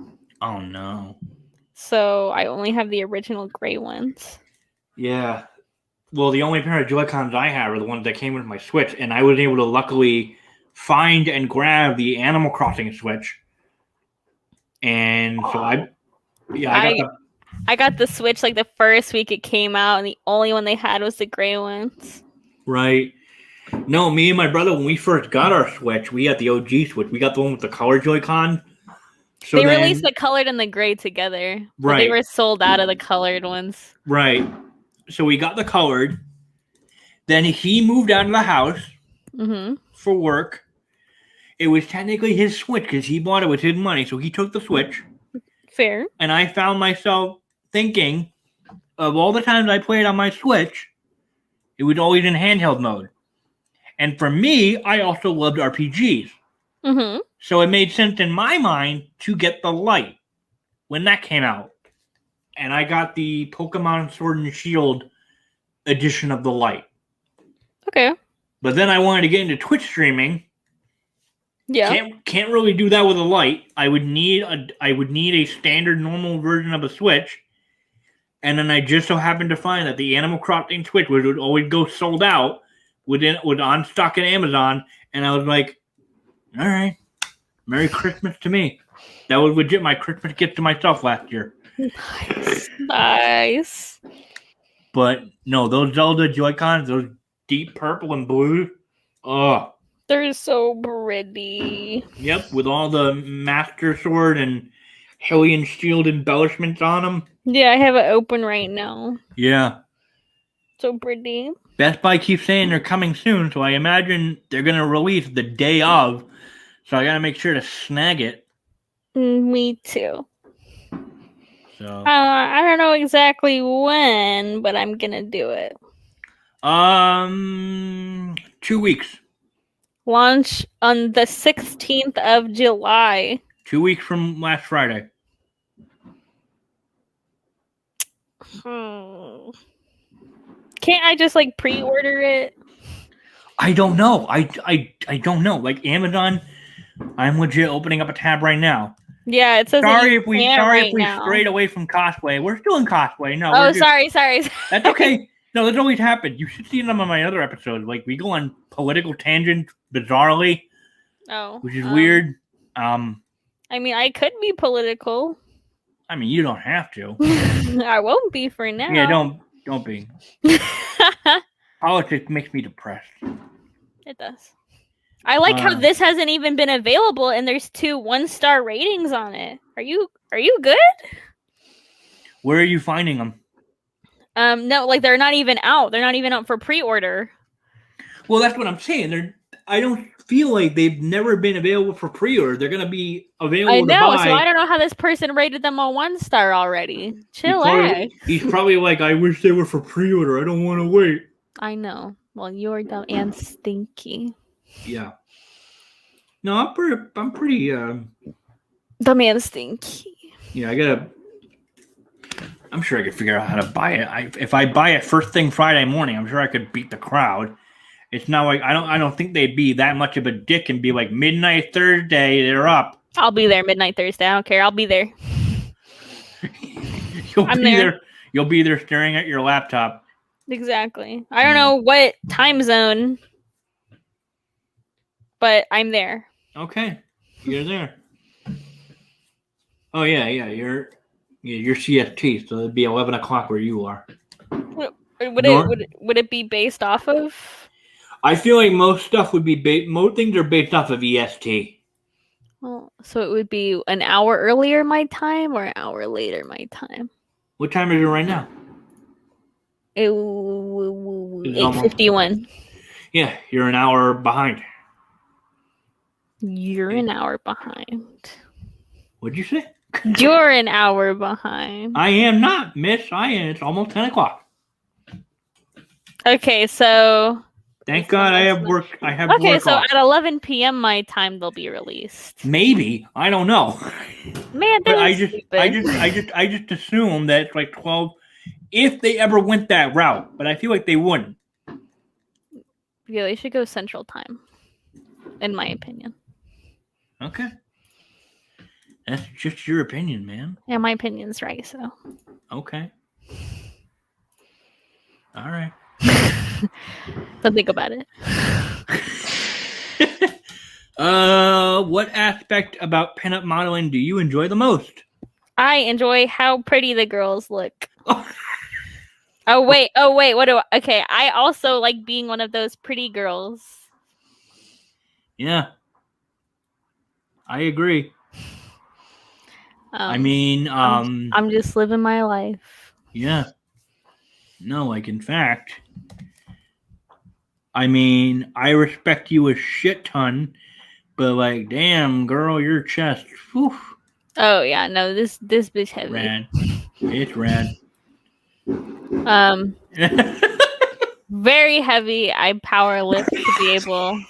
Oh no. So I only have the original gray ones. Yeah. Well, the only pair of Joy-Cons I have are the ones that came with my Switch, and I was able to luckily find and grab the Animal Crossing Switch. And so I got the Switch like the first week it came out, and the only one they had was the gray ones. Right. No, me and my brother, when we first got our Switch, we got the OG Switch. We got the one with the color Joy-Con. So they released the colored and the gray together. Right. They were sold out of the colored ones. Right. So we got the colored. Then he moved out of the house for work. It was technically his Switch because he bought it with his money. So he took the Switch. Fair. And I found myself thinking of all the times I played on my Switch, it was always in handheld mode. And for me, I also loved RPGs. So it made sense in my mind to get the Lite when that came out. And I got the Pokemon Sword and Shield edition of the Lite. Okay. But then I wanted to get into Twitch streaming. Yeah. Can't really do that with a Lite. I would need a standard normal version of a Switch. And then I just so happened to find that the Animal Crossing Switch would always go sold out was on stock at Amazon, and I was like, all right, Merry Christmas to me. That was legit my Christmas gift to myself last year. Nice. But no, those Zelda Joy-Cons, those deep purple and blue, they're so pretty. Yep, with all the Master Sword and Hylian Shield embellishments on them. Yeah, I have it open right now. Yeah. So pretty. Best Buy keeps saying they're coming soon, so I imagine they're going to release the day of. So I got to make sure to snag it. Me too. So I don't know exactly when, but I'm going to do it. 2 weeks. Launch on the 16th of July. 2 weeks from last Friday. Can't I just like pre-order it? I don't know. I don't know. Like Amazon, I'm legit opening up a tab right now. Yeah, it says sorry if we now. strayed away from cosplay. We're still in cosplay. No. Oh, sorry. That's okay. No, that's always happened. You should see them on my other episodes. Like we go on political tangents bizarrely. Oh, which is weird. I mean, I could be political. I mean, you don't have to. I won't be for now. Yeah, don't be. Politics makes me depressed. It does. I like how this hasn't even been available, and there's 2 1-star ratings on it. Are you good? Where are you finding them? No, like they're not even out. They're not even out for pre-order. Well, that's what I'm saying. I don't feel like they've never been available for pre-order. They're gonna be available. I know, to buy. So I don't know how this person rated them a 1-star already. Chillax. He's probably like, I wish they were for pre-order. I don't want to wait. I know. Well, you're dumb and stinky. Yeah. No, I'm pretty. Dumb and stinky. Yeah, I'm sure I could figure out how to buy it. If I buy it first thing Friday morning, I'm sure I could beat the crowd. It's not like I don't think they'd be that much of a dick and be like midnight Thursday, they're up. I'll be there midnight Thursday. I don't care. I'll be there. I'm there. You'll be there staring at your laptop. Exactly. I don't know what time zone, but I'm there. Okay, you're there. Oh yeah, you're CST, so it'd be 11 o'clock where you are. Would it be based off of? I feel like most stuff would be most things are based off of EST. Well, so it would be an hour earlier my time or an hour later my time. What time is it right now? 8:51. Yeah, you're an hour behind. You're an hour behind. What'd you say? You're an hour behind. I am not, miss. I am. It's almost 10 o'clock. Okay, so... Thank God I have work. Okay, work so off. at 11 p.m. my time, they'll be released. Maybe. I don't know. Man, I just assume that it's like 12... If they ever went that route, but I feel like they wouldn't. Yeah, they should go Central Time, in my opinion. Okay. That's just your opinion, man. Yeah, my opinion's right, so. Okay. All right. Don't think about it. What aspect about pinup modeling do you enjoy the most? I enjoy how pretty the girls look. Oh wait, okay, I also like being one of those pretty girls. Yeah. I agree. I'm just living my life. Yeah. No, like in fact, I mean, I respect you a shit ton, but like, damn, girl, your chest. Whew. Oh yeah, no, this bitch heavy. Rad. It's rad. Very heavy. I power lift to be able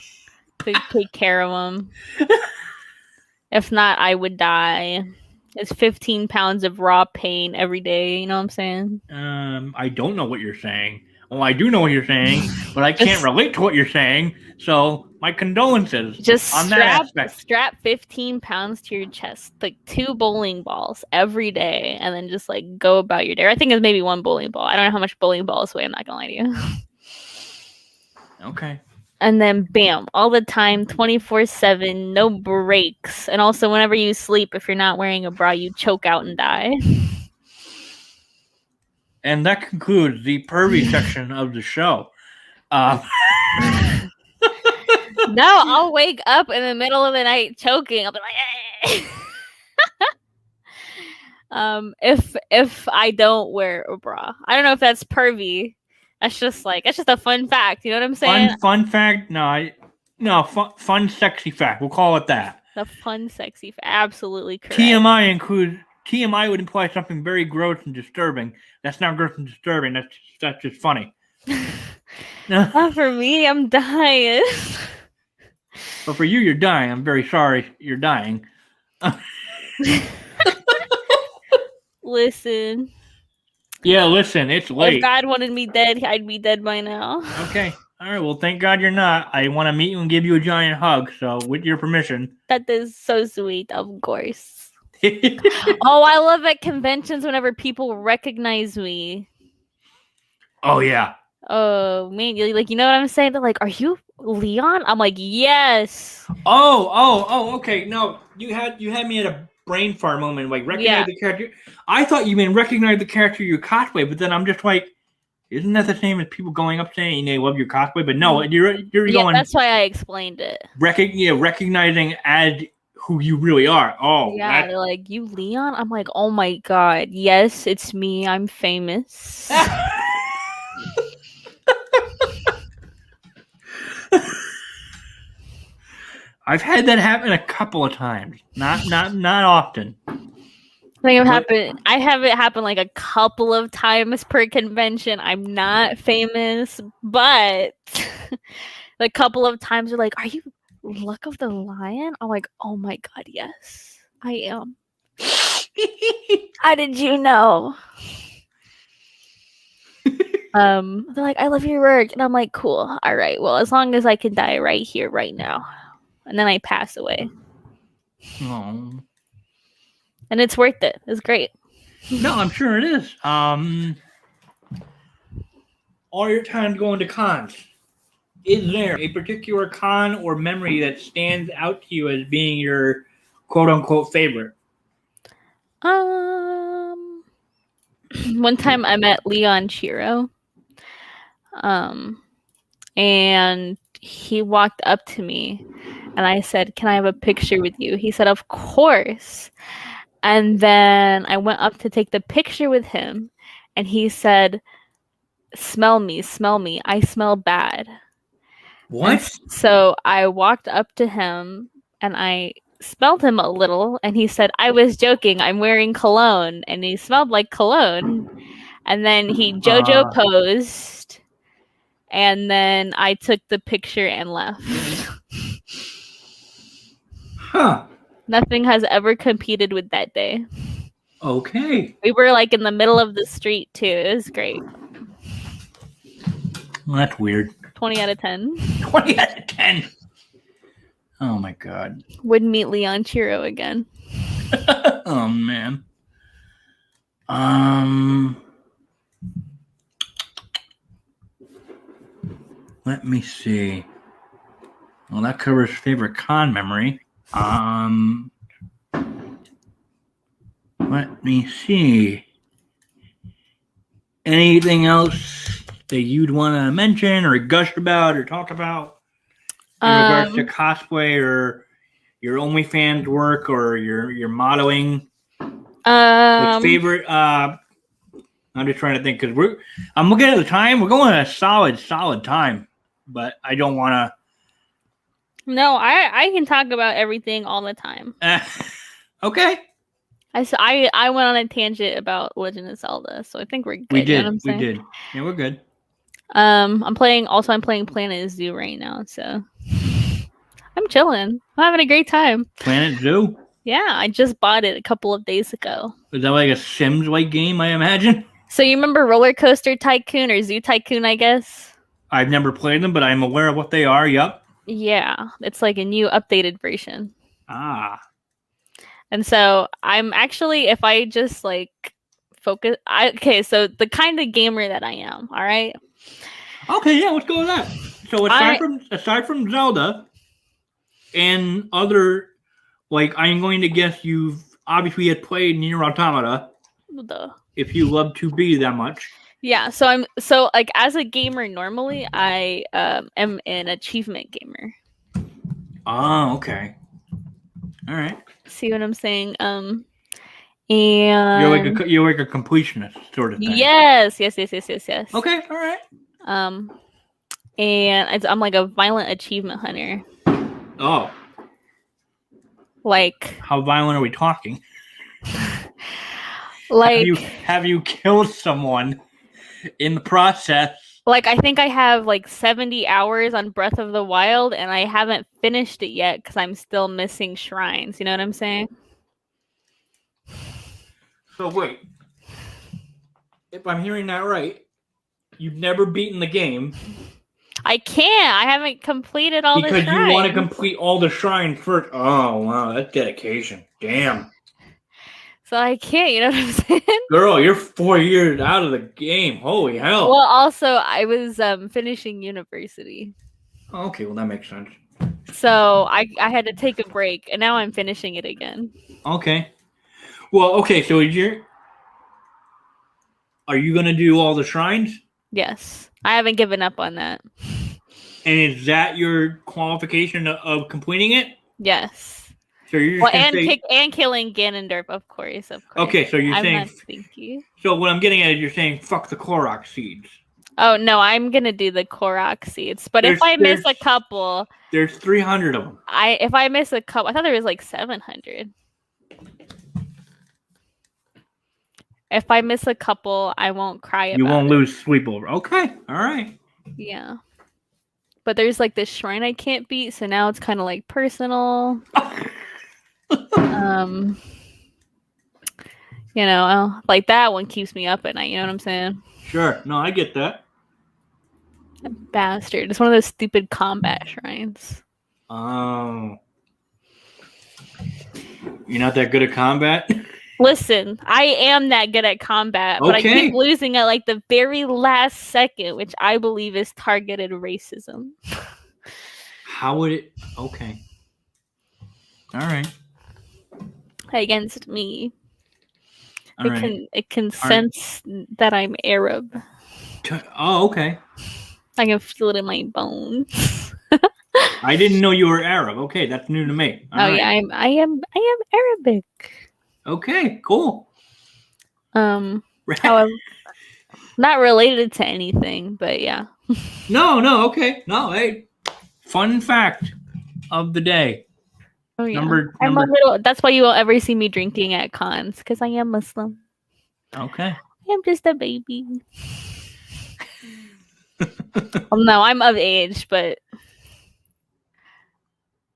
to take care of them. If not, I would die. It's 15 pounds of raw pain every day. You know what I'm saying? I don't know what you're saying. Well, I do know what you're saying, but I can't relate to what you're saying. So my condolences. Just on that aspect. Strap 15 pounds to your chest, like 2 bowling balls every day, and then just like go about your day. I think it's maybe 1 bowling ball. I don't know how much bowling balls weigh. I'm not gonna lie to you. Okay. And then bam, all the time, 24/7, no breaks. And also, whenever you sleep, if you're not wearing a bra, you choke out and die. And that concludes the pervy section of the show. No, I'll wake up in the middle of the night choking. I'll be like, if I don't wear a bra, I don't know if that's pervy. That's just a fun fact. You know what I'm saying? Fun fact? No, fun, sexy fact. We'll call it that. The fun, sexy fact. Absolutely correct. TMI would imply something very gross and disturbing. That's not gross and disturbing. That's just funny. Not for me. I'm dying. But for you, you're dying. I'm very sorry you're dying. Listen. Yeah, listen, it's late. If God wanted me dead, I'd be dead by now. Okay. All right. Well, thank God you're not. I want to meet you and give you a giant hug. So, with your permission. That is so sweet, of course. Oh, I love at conventions whenever people recognize me. Oh yeah. Oh man, you know what I'm saying? They're like, "Are you Leon?" I'm like, "Yes." Okay. No, you had me at a brain fart moment. Like recognize the character. I thought you meant recognize the character you cosplay, but then I'm just like, isn't that the same as people going up saying they love your cosplay? But no, you're going. That's why I explained it. Recognizing as who you really are. Oh, yeah. They're like, "You Leon?" I'm like, "Oh my god, yes, it's me. I'm famous." I've had that happen a couple of times. Not often. I have it happen like a couple of times per convention. I'm not famous, but a couple of times they're like, "Are you Luck of the Lion?" I'm like, "Oh my god, yes, I am." How did you know? They're like, "I love your work," and I'm like, "Cool, all right. Well, as long as I can die right here, right now." And then I pass away. Oh. And it's worth it. It's great. No, I'm sure it is. All your time going to cons, is there a particular con or memory that stands out to you as being your quote-unquote favorite? One time I met Leon Chiro. And he walked up to me and I said, "Can I have a picture with you?" He said, "Of course." And then I went up to take the picture with him and he said, smell me, I smell bad." What? And so I walked up to him and I smelled him a little and he said, "I was joking, I'm wearing cologne." And he smelled like cologne. And then he JoJo posed. And then I took the picture and left. Huh. Nothing has ever competed with that day. Okay. We were like in the middle of the street too. It was great. Well, that's weird. 20 out of 10. 20 out of 10. Oh my god. Would meet Leon Chiro again. Oh man. Let me see. Well, that covers favorite con memory. Let me see. Anything else that you'd want to mention or gush about or talk about in regards to cosplay or your OnlyFans work or your modeling? Like favorite. I'm just trying to think because I'm looking at the time. We're going at a solid time, but I don't want to. No, I can talk about everything all the time. Okay. I went on a tangent about Legend of Zelda, so I think we're good. We did. You know what I'm saying? We did. Yeah, we're good. I'm playing Planet Zoo right now, so I'm chilling. I'm having a great time. Planet Zoo? Yeah, I just bought it a couple of days ago. Is that like a Sims-like game, I imagine? So you remember Roller Coaster Tycoon or Zoo Tycoon, I guess? I've never played them, but I'm aware of what they are, yep. Yeah, it's like a new updated version. Ah. And so I'm actually, if I just like focus, so the kind of gamer that I am, all right? Okay, yeah, let's go with that. So aside from Zelda and other, like, I'm going to guess you've obviously had played Nier Automata. Duh. If you love 2B that much. Yeah, so like as a gamer normally, I am an achievement gamer. Oh, okay. All right. See what I'm saying? And you're like a completionist sort of thing. Yes. Okay, all right. And I'm like a violent achievement hunter. Oh. Like, how violent are we talking? Like, have you killed someone in the process? Like, I think I have like 70 hours on Breath of the Wild, and I haven't finished it yet because I'm still missing shrines. You know what I'm saying? So wait, if I'm hearing that right, you've never beaten the game. I can't. I haven't completed all the shrines. Because you want to complete all the shrines first. Oh, wow. That's dedication. Damn. So I can't, you know what I'm saying? Girl, you're 4 years out of the game. Holy hell. Well, also, I was finishing university. Okay, well, that makes sense. So I had to take a break, and now I'm finishing it again. Okay. Well, okay, so are you going to do all the shrines? Yes. I haven't given up on that. And is that your qualification of completing it? Yes. So you're just and killing Ganondorf, of course. Okay, so you're saying... Thank you. So what I'm getting at is you're saying fuck the Korok seeds. Oh, no, I'm going to do the Korok seeds. But if I miss a couple... There's 300 of them. If I miss a couple... I thought there was like 700. If I miss a couple, I won't cry about it. You won't lose sleep over. Okay, all right. Yeah. But there's like this shrine I can't beat, so now it's kind of like personal. You know, like that one keeps me up at night, you know what I'm saying? Sure. No, I get that. Bastard. It's one of those stupid combat shrines. Oh. You're not that good at combat? Listen, I am that good at combat, but I keep losing at like the very last second, which I believe is targeted racism. How would it... Okay. All right. Against me. All right. It can sense that I'm Arab. Oh, okay. I can feel it in my bones. I didn't know you were Arab. Okay, that's new to me. All right. Yeah, I am Arabic. Okay, cool. However, not related to anything, but yeah. No, okay. No, hey. Fun fact of the day. Oh yeah. I'm a little. That's why you won't ever see me drinking at cons, because I am Muslim. Okay. I am just a baby. Well, no, I'm of age, but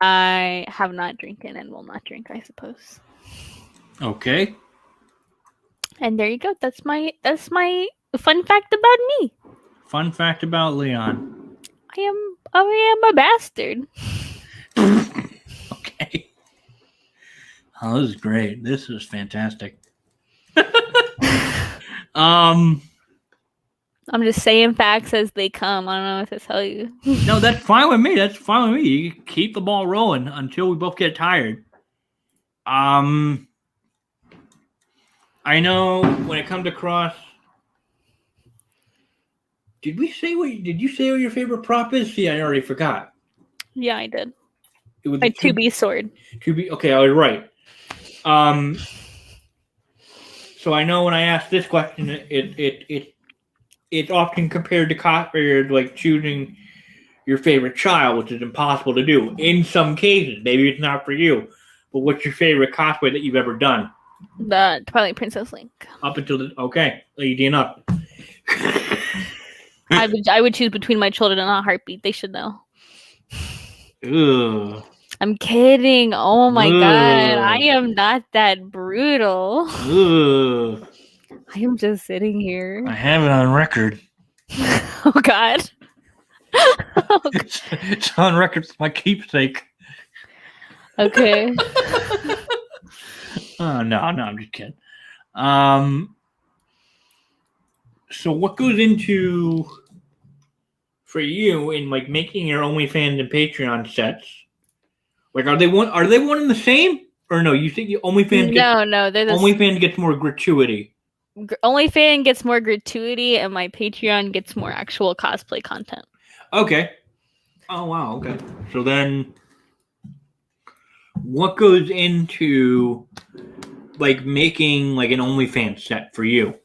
I have not drinking and will not drink, I suppose. Okay. And there you go. That's my fun fact about me. Fun fact about Leon. I am a bastard. Okay. Oh, this is great. This is fantastic. I'm just saying facts as they come. I don't know what to tell you. No, that's fine with me. That's fine with me. You keep the ball rolling until we both get tired. I know when it comes across. Did you say what your favorite prop is? See, I already forgot. Yeah, I did. It was my 2B sword. 2B. Okay, I was right. So I know when I ask this question, it's often compared to cosplayers like choosing your favorite child, which is impossible to do. In some cases, maybe it's not for you. But what's your favorite cosplay that you've ever done? The Twilight Princess Link. Up until easy enough. I would choose between my children in a heartbeat. They should know. Ugh. I'm kidding. Oh my god, I am not that brutal. Ugh. I am just sitting here. I have it on record. Oh god. It's on record for my keepsake. Okay. Oh no, I'm just kidding. So what goes into for you in like making your OnlyFans and Patreon sets? Like, are they one and the same, or no? You think OnlyFans? No, they're OnlyFans gets more gratuity. OnlyFans gets more gratuity, and my Patreon gets more actual cosplay content. Okay. Oh wow. Okay. So then, what goes into like making like an OnlyFans set for you?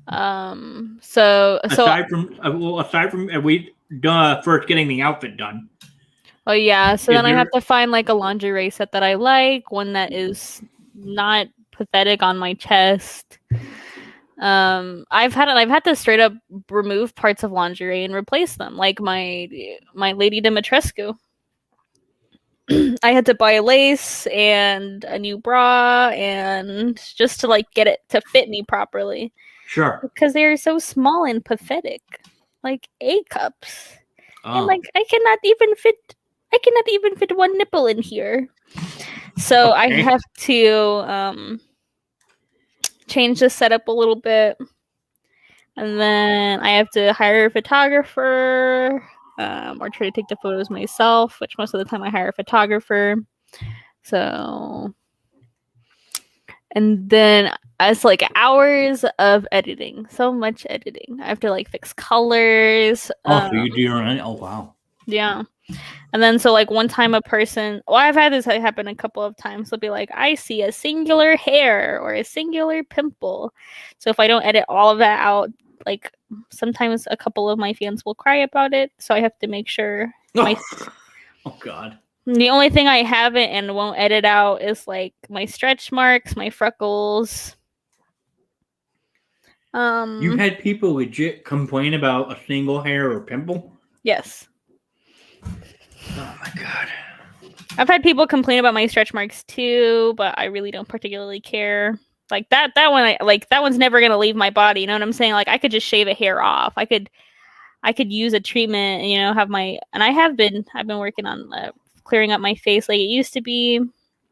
Aside from we first getting the outfit done. Oh yeah, so then I have to find like a lingerie set that I like, one that is not pathetic on my chest. I've had to straight up remove parts of lingerie and replace them, like my Lady Dimitrescu. I had to buy lace and a new bra and just to like get it to fit me properly. Sure. Because they're so small and pathetic. Like A cups. And like I cannot even fit one nipple in here. So I have to change the setup a little bit. And then I have to hire a photographer, or try to take the photos myself, which most of the time I hire a photographer. So, and then it's like hours of editing, so much editing. I have to like fix colors. So you do your own? Oh, wow. Yeah. And then so like one time I've had this happen a couple of times. They'll be like, I see a singular hair or a singular pimple. So if I don't edit all of that out, like sometimes a couple of my fans will cry about it. So I have to make sure Oh God. The only thing I haven't and won't edit out is like my stretch marks, my freckles. You've had people legit complain about a single hair or pimple? Yes. Oh my God. I've had people complain about my stretch marks too, but I really don't particularly care. Like that one's never gonna leave my body. You know what I'm saying? Like I could just shave a hair off. I could use a treatment. I've been working on clearing up my face like it used to be.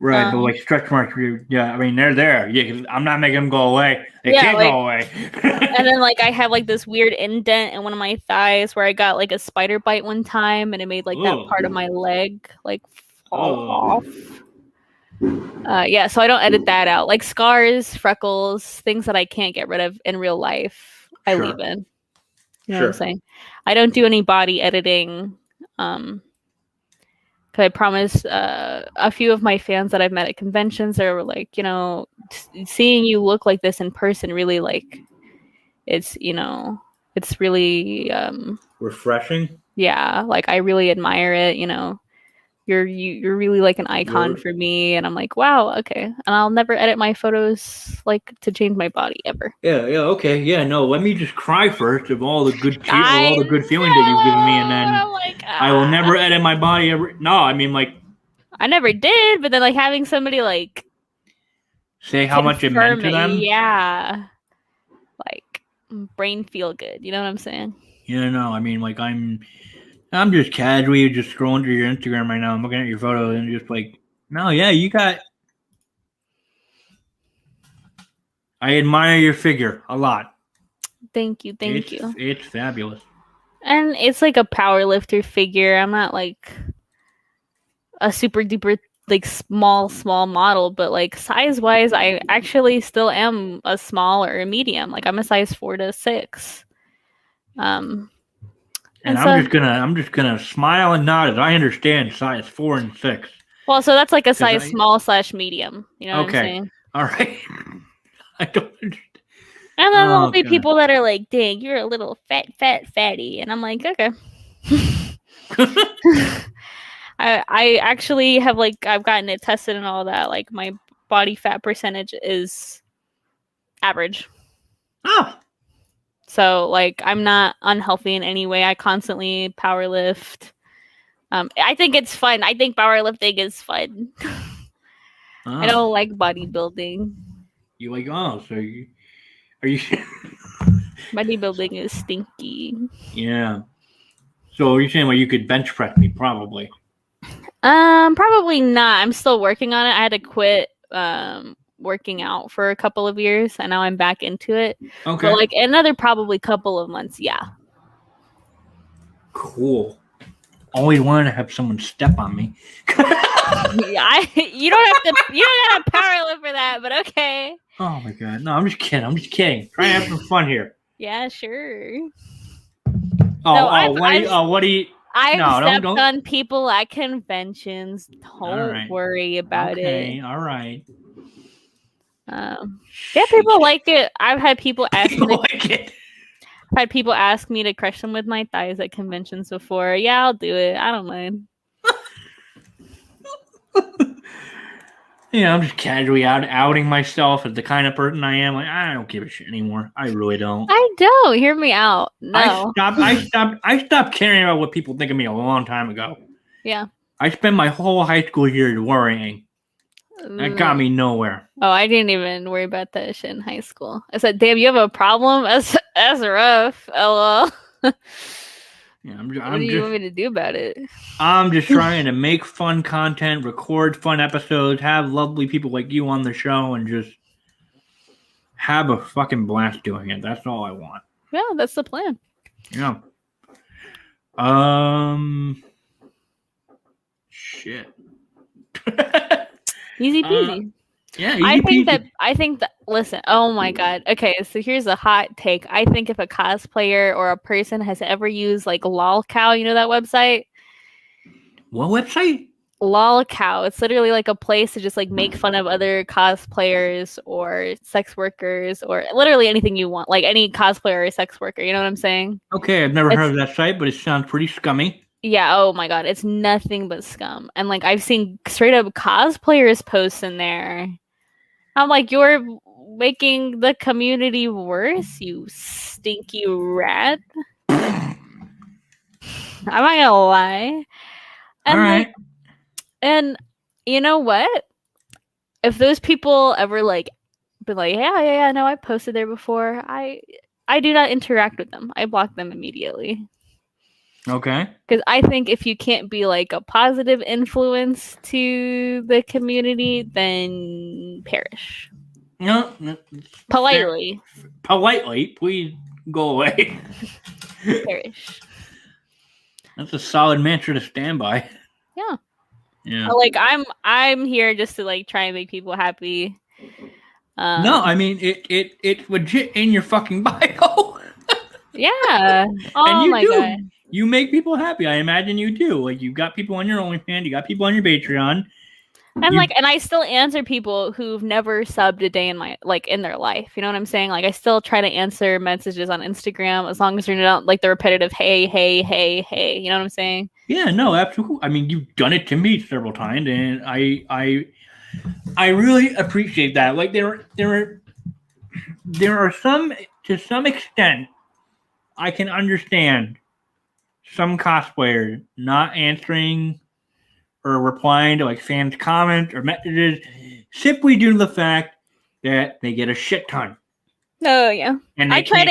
Right, but like stretch marks, yeah, I mean they're there. Yeah, 'cause I'm not making them go away. They can't go away. And then like I have like this weird indent in one of my thighs where I got like a spider bite one time, and it made like that part of my leg like fall off. So I don't edit that out. Like scars, freckles, things that I can't get rid of in real life, I leave in. You know what I'm saying? I don't do any body editing. I promised a few of my fans that I've met at conventions, they were like, seeing you look like this in person really like it's really refreshing. Yeah, like I really admire it. You're really like an icon for me, and I'm like, wow, okay. And I'll never edit my photos like to change my body ever. Yeah, okay, yeah. No, let me just cry first of all the good all the good feelings that you've given me, and then I will never edit my body ever. No, I mean like I never did, but then like having somebody like say how much it meant to them. Yeah, like brain feel good. You know what I'm saying? Yeah, no, I mean like I'm just casually just scrolling through your Instagram right now. I'm looking at your photos and just like, no, yeah, you got. I admire your figure a lot. Thank you. It's fabulous. And it's like a powerlifter figure. I'm not like a super duper like small model, but like size wise, I actually still am a small or a medium. Like I'm a size 4 to 6. And I'm just gonna smile and nod as I understand size 4 and 6. Well, so that's like a size small / medium. You know what I'm saying? All right. I don't understand. And then there'll be people that are like, dang, you're a little fatty. And I'm like, okay. I actually have I've gotten it tested and all that. Like my body fat percentage is average. Oh. So like I'm not unhealthy in any way. I constantly power lift. I think it's fun. I think powerlifting is fun. I don't like bodybuilding. You like so are you bodybuilding is stinky. Yeah. So are you saying you could bench press me probably? Probably not. I'm still working on it. I had to quit working out for a couple of years, and now I'm back into it. Okay. But another probably couple of months, yeah. Cool. Always wanted to have someone step on me. You don't gotta power lift for that, but okay. Oh my God. No, I'm just kidding. Trying to have some fun here. Yeah, sure. What do you I've stepped on people at conventions. Don't worry about it. All right. People like it. I've had people ask me I've had people ask me to crush them with my thighs at conventions before. Yeah, I'll do it. I don't mind. I'm just casually outing myself as the kind of person I am. Like, I don't give a shit anymore. I really don't. I don't. Hear me out. No. I stopped caring about what people think of me a long time ago. Yeah. I spent my whole high school years worrying. That got me nowhere. Oh, I didn't even worry about that shit in high school. I said, "Damn, you have a problem? That's rough." LOL. Yeah, What do you want me to do about it? I'm just trying to make fun content, record fun episodes, have lovely people like you on the show, and just have a fucking blast doing it. That's all I want. Yeah, that's the plan. Yeah. Shit. Easy peasy. Yeah, easy peasy. I think that listen, oh my god. Okay, so here's a hot take. I think if a cosplayer or a person has ever used like lolcow, you know that website? What website? Lolcow. It's literally like a place to just like make fun of other cosplayers or sex workers or literally anything you want, like any cosplayer or sex worker. You know what I'm saying? Okay, I've never heard of that site, but it sounds pretty scummy. Yeah, oh my god, it's nothing but scum. And like I've seen straight up cosplayers posts in there. I'm like, you're making the community worse, you stinky rat. I'm not gonna lie. And all right. like, and you know what? If those people ever like be like, yeah, no, I posted there before, I do not interact with them. I block them immediately. Okay. Because I think if you can't be like a positive influence to the community, then perish. No, politely. Politely, please go away. Perish. That's a solid mantra to stand by. Yeah. Yeah. Like I'm here just to like try and make people happy. No, I mean it's legit in your fucking bio. Yeah. Oh and you my god. You make people happy. I imagine you do. Like you've got people on your OnlyFans, you got people on your Patreon. And and I still answer people who've never subbed a day in their life. You know what I'm saying? Like I still try to answer messages on Instagram as long as you're not like the repetitive hey. You know what I'm saying? Yeah, no, absolutely. I mean, you've done it to me several times, and I really appreciate that. Like there are some, to some extent, I can understand some cosplayers not answering or replying to like fans' comments or messages simply due to the fact that they get a shit ton. Oh yeah. And I try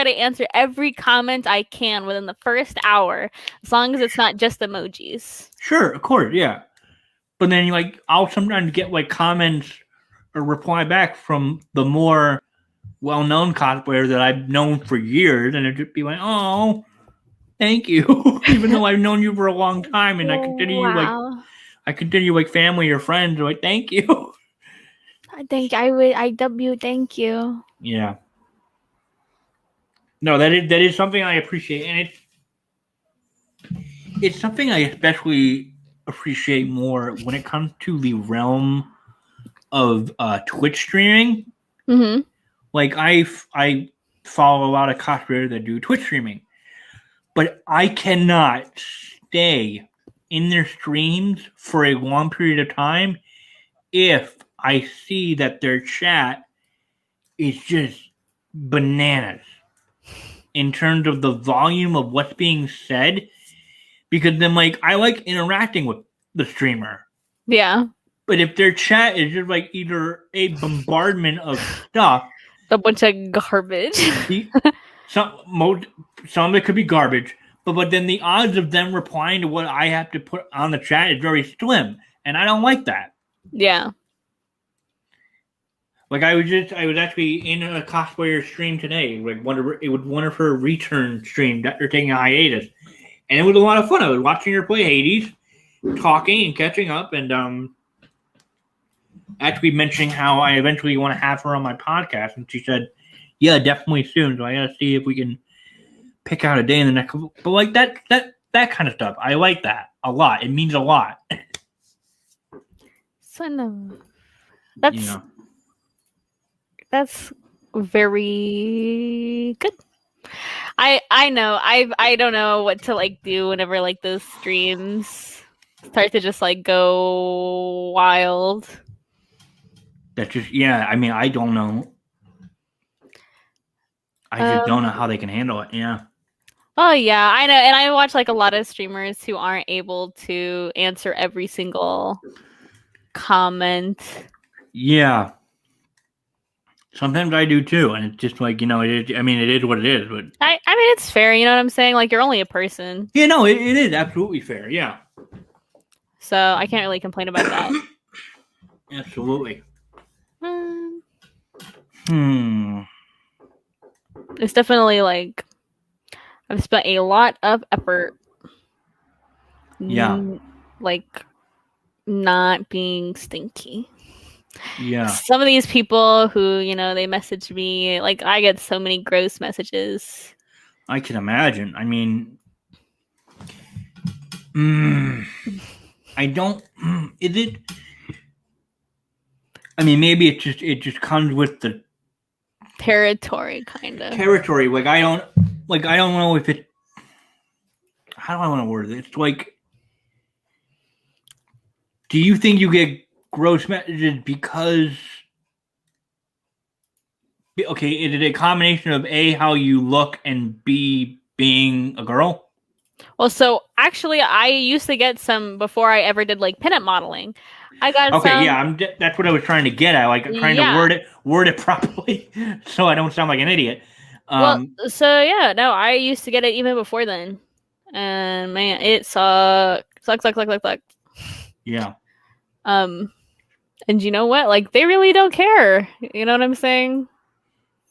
to answer every comment I can within the first hour, as long as it's not just emojis. Sure, of course, yeah. But then I'll sometimes get like comments or reply back from the more well-known cosplayer that I've known for years, and it'd just be like, "Oh, thank you," even though I've known you for a long time, and I continue like family or friends. Like, thank you. Thank you. Yeah. No, that is something I appreciate, and it's something I especially appreciate more when it comes to the realm of Twitch streaming. Mm-hmm. Like I follow a lot of cosplayers that do Twitch streaming, but I cannot stay in their streams for a long period of time if I see that their chat is just bananas in terms of the volume of what's being said, because then I like interacting with the streamer. Yeah. But if their chat is just like either a bombardment of stuff, a bunch of garbage. some of it could be garbage, but then the odds of them replying to what I have to put on the chat is very slim, and I don't like that. Yeah. Like I was actually in a cosplayer stream today, like one of her return streams that they're taking a hiatus, and it was a lot of fun. I was watching her play Hades, talking and catching up, and actually mentioning how I eventually want to have her on my podcast, and she said, "Yeah, definitely soon." So I gotta see if we can pick out a day in the next. But like that kind of stuff, I like that a lot. It means a lot. So no, that's very good. I know. I don't know what to do whenever those streams start to just go wild. That's just I mean, I don't know. I just don't know how they can handle it. Yeah. Oh yeah, I know, and I watch like a lot of streamers who aren't able to answer every single comment. Yeah. Sometimes I do too, and it's just like, you know, it is what it is, but I mean, it's fair, you know what I'm saying? Like, you're only a person. yeah, no, it is absolutely fair. Yeah. So I can't really complain about that. Absolutely. It's definitely like I've spent a lot of effort. Yeah. Like not being stinky. Yeah. Some of these people who, you know, they message me, like I get so many gross messages. I can imagine. I mean, I don't. Is it? I mean, maybe it just comes with the territory, kind of. Territory. Like I don't know if it. How do I want to word it? It's like, do you think you get gross messages because? Okay, is it a combination of A, how you look, and B, being a girl? Well, so actually, I used to get some before I ever did like pinup modeling. I got okay, some, yeah, that's what I was trying to get at. Like, trying to word it properly, so I don't sound like an idiot. Well, so yeah, no, I used to get it even before then, and man, it sucks. Yeah. And you know what? Like, they really don't care. You know what I'm saying?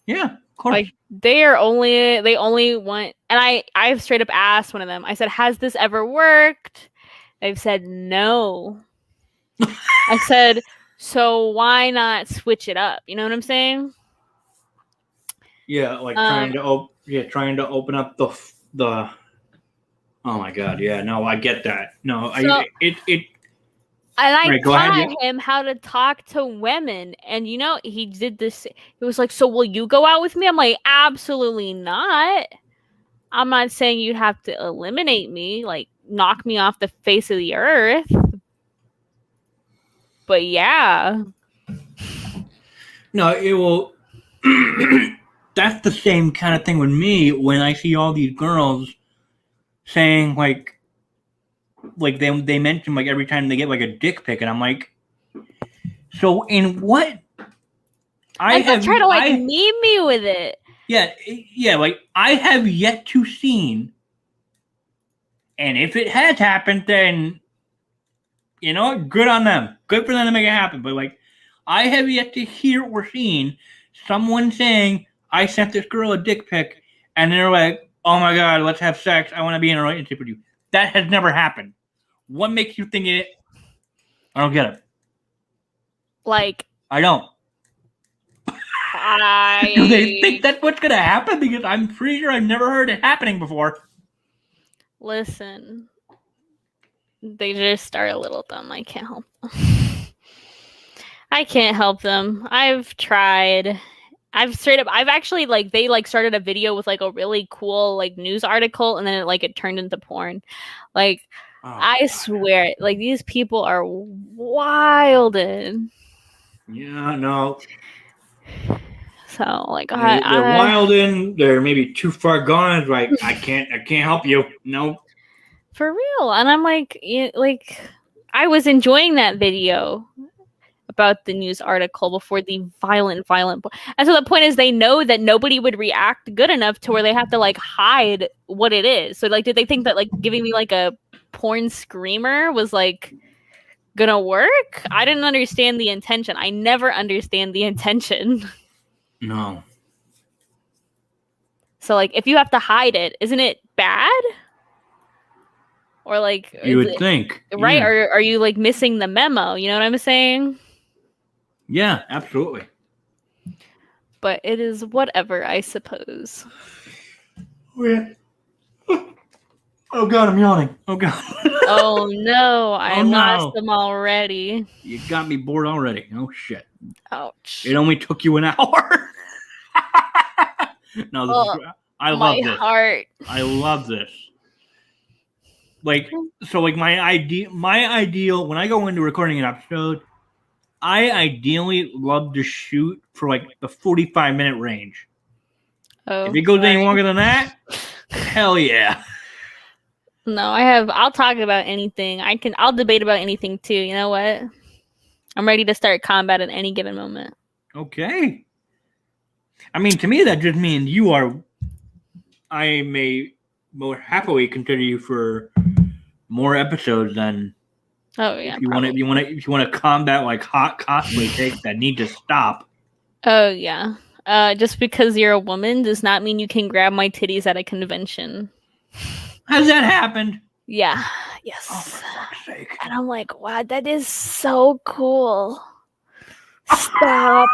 Yeah, of course. Like, they only want, and I've straight up asked one of them. I said, "Has this ever worked?" They've said no. I said, "So why not switch it up?" You know what I'm saying? Yeah, like trying to open up the. Oh my god! Yeah, no, I get that. No, so, And I right, taught him how to talk to women. And, you know, he did this. He was like, "So will you go out with me?" I'm like, "Absolutely not. I'm not saying you'd have to eliminate me, like knock me off the face of the earth. But yeah." No, it will. That's the same kind of thing with me when I see all these girls saying like they mention like every time they get like a dick pic, and I'm like, so in what? I have try to like meme me with it. Yeah, like I have yet to seen, and if it has happened, then you know, good on them. Good for them to make it happen. But like, I have yet to hear or seen someone saying, "I sent this girl a dick pic," and they're like, "Oh my god, let's have sex. I want to be in a relationship with you." That has never happened. What makes you think it? I don't get it. Like, I don't. Do they think that's what's gonna happen? Because I'm pretty sure I've never heard it happening before. Listen, they just are a little dumb. I can't help them. I can't help them. I've tried. I've actually like they like started a video with like a really cool like news article, and then it turned into porn. Like, I swear, like these people are wildin'. Yeah, no. So like they're wildin'. They're maybe too far gone. It's like I can't help you. No. For real. And I'm like I was enjoying that video about the news article before the violent. And so the point is, they know that nobody would react good enough to where they have to like hide what it is. So like, did they think that like giving me like a porn screamer was like gonna work? I didn't understand the intention. I never understand the intention. No. So like, if you have to hide it, isn't it bad? Or like, you would think, right? Yeah. Or are you like missing the memo? You know what I'm saying? Yeah, absolutely. But it is whatever, I suppose. Oh god, I'm yawning. Oh god. Oh no, I lost them already. You got me bored already. Oh shit. Ouch. It only took you an hour. No, I love this. Heart. I love this. Like, so like my ideal when I go into recording an episode, I ideally love to shoot for like the 45-minute range. If it goes any longer than that, Hell yeah. No, I'll talk about anything. I'll debate about anything too. You know what? I'm ready to start combat at any given moment. Okay. I mean, to me, that just means I may more happily consider you for more episodes than. Oh yeah. If you want to combat like hot cosplay takes that need to stop. Oh yeah. Just because you're a woman does not mean you can grab my titties at a convention. Has that happened? Yeah. Yes. Oh, for fuck's sake. And I'm like, wow, that is so cool. Stop.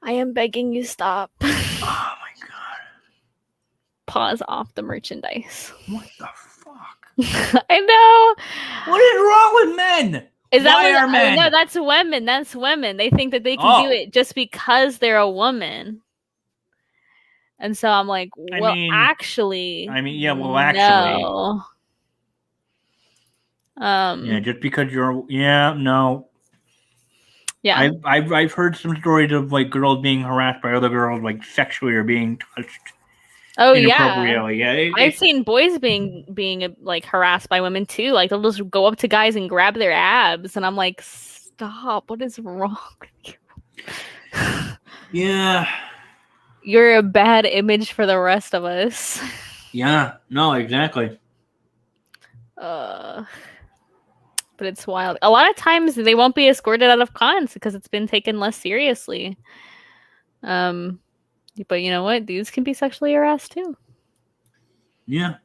I am begging you, stop. Oh my god. Pause off the merchandise. What the fuck? I know. What is wrong with men? Why are men? No, that's women. That's women. They think that they can do it just because they're a woman. And so I'm like, actually. No. Yeah, just because you're no. Yeah. I've heard some stories of like girls being harassed by other girls like sexually or being touched. Oh yeah. Yeah. I've seen boys being like harassed by women too. Like they'll just go up to guys and grab their abs, and I'm like, stop! What is wrong with you? Yeah. You're a bad image for the rest of us. Yeah. No, exactly. But it's wild. A lot of times they won't be escorted out of cons because it's been taken less seriously. But you know what? Dudes can be sexually harassed too. Yeah.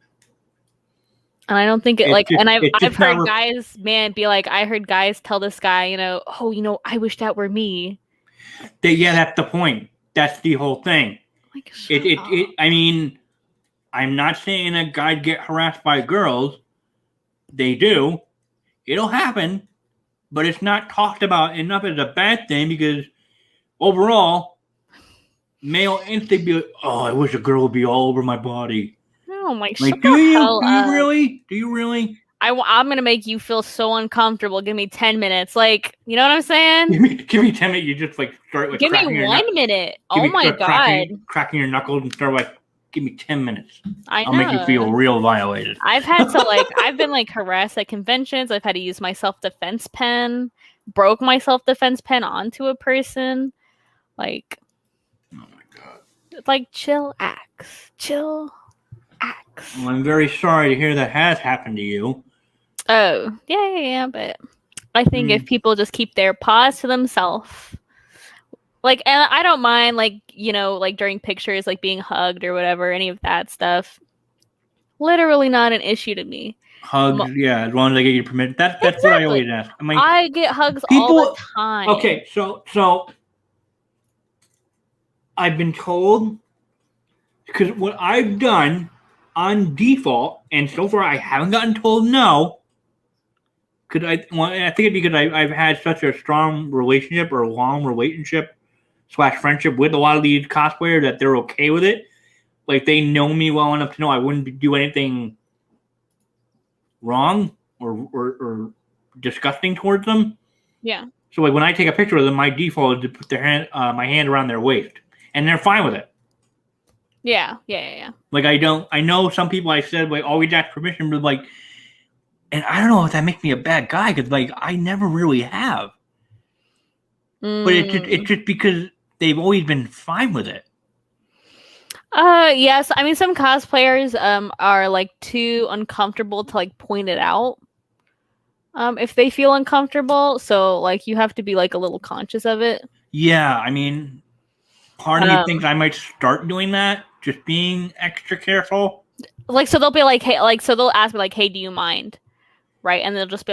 And I don't think I've heard guys, be like, I heard guys tell this guy, I wish that were me. That's the point. That's the whole thing. Like, I mean, I'm not saying that guys get harassed by girls. They do. It'll happen, but it's not talked about enough as a bad thing because overall, male instinct be like, oh, I wish a girl would be all over my body. No, I'm like, do you really? Do you really? I'm gonna make you feel so uncomfortable. Give me 10 minutes. Like, you know what I'm saying? Give me 10 minutes. You just like start like give me 1 minute. Oh my god! Cracking your knuckles and start like, give me 10 minutes. I'll make you feel real violated. I've had to I've been like harassed at conventions. I've had to use my self-defense pen. Broke my self-defense pen onto a person. Like, oh my god! It's like chill, chill. Well, I'm very sorry to hear that has happened to you. Oh, yeah, but I think if people just keep their paws to themselves, and I don't mind, during pictures, being hugged or whatever, any of that stuff. Literally not an issue to me. Hugs, as long as I get you permission. That's exactly what I always ask. I get hugs all the time. Okay, so I've been told, because what I've done on default, and so far I haven't gotten told no, because I think it's because I've had such a strong relationship or long relationship / friendship with a lot of these cosplayers that they're okay with it. Like, they know me well enough to know I wouldn't do anything wrong or disgusting towards them. Yeah. So when I take a picture of them, my default is to put my hand around their waist, and they're fine with it. Yeah. I know some people I said always ask permission, but and I don't know if that makes me a bad guy because I never really have. But it's just because they've always been fine with it. Yes. I mean, some cosplayers are too uncomfortable to point it out. If they feel uncomfortable, so you have to be a little conscious of it. Yeah, I mean, part of me thinks I might start doing that, just being extra careful. So they'll be hey, so they'll ask me hey, do you mind? Right, and they'll just be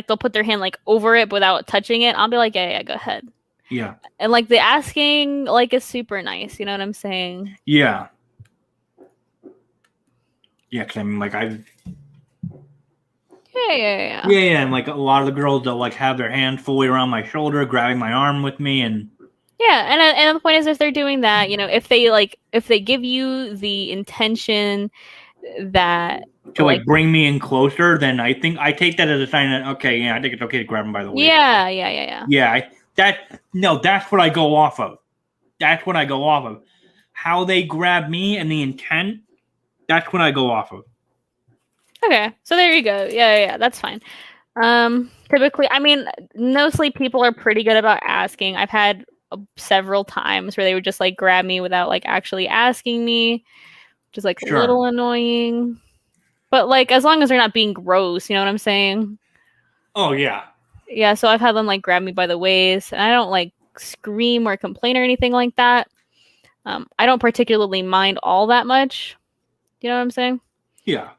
they'll put their hand over it without touching it. I'll be yeah, go ahead. Yeah. And the asking is super nice. You know what I'm saying? Yeah. Yeah, because I mean I've. Yeah. Yeah, and a lot of the girls they'll have their hand fully around my shoulder, grabbing my arm with me, and. Yeah, and the point is, if they're doing that, if they give you the intention that to bring me in closer, then I think I take that as a sign that okay, I think it's okay to grab them by the waist. Yeah. Yeah, that's what I go off of. That's what I go off of. how they grab me and the intent, that's what I go off of. Okay, so there you go. Yeah, that's fine. Typically, I mean, mostly people are pretty good about asking. I've had several times where they would just like grab me without like actually asking me, which is like a little annoying. But like, as long as they're not being gross, you know what I'm saying? Oh yeah. Yeah, so I've had them like grab me by the waist, and I don't like scream or complain or anything like that. I don't particularly mind all that much. You know what I'm saying? Yeah.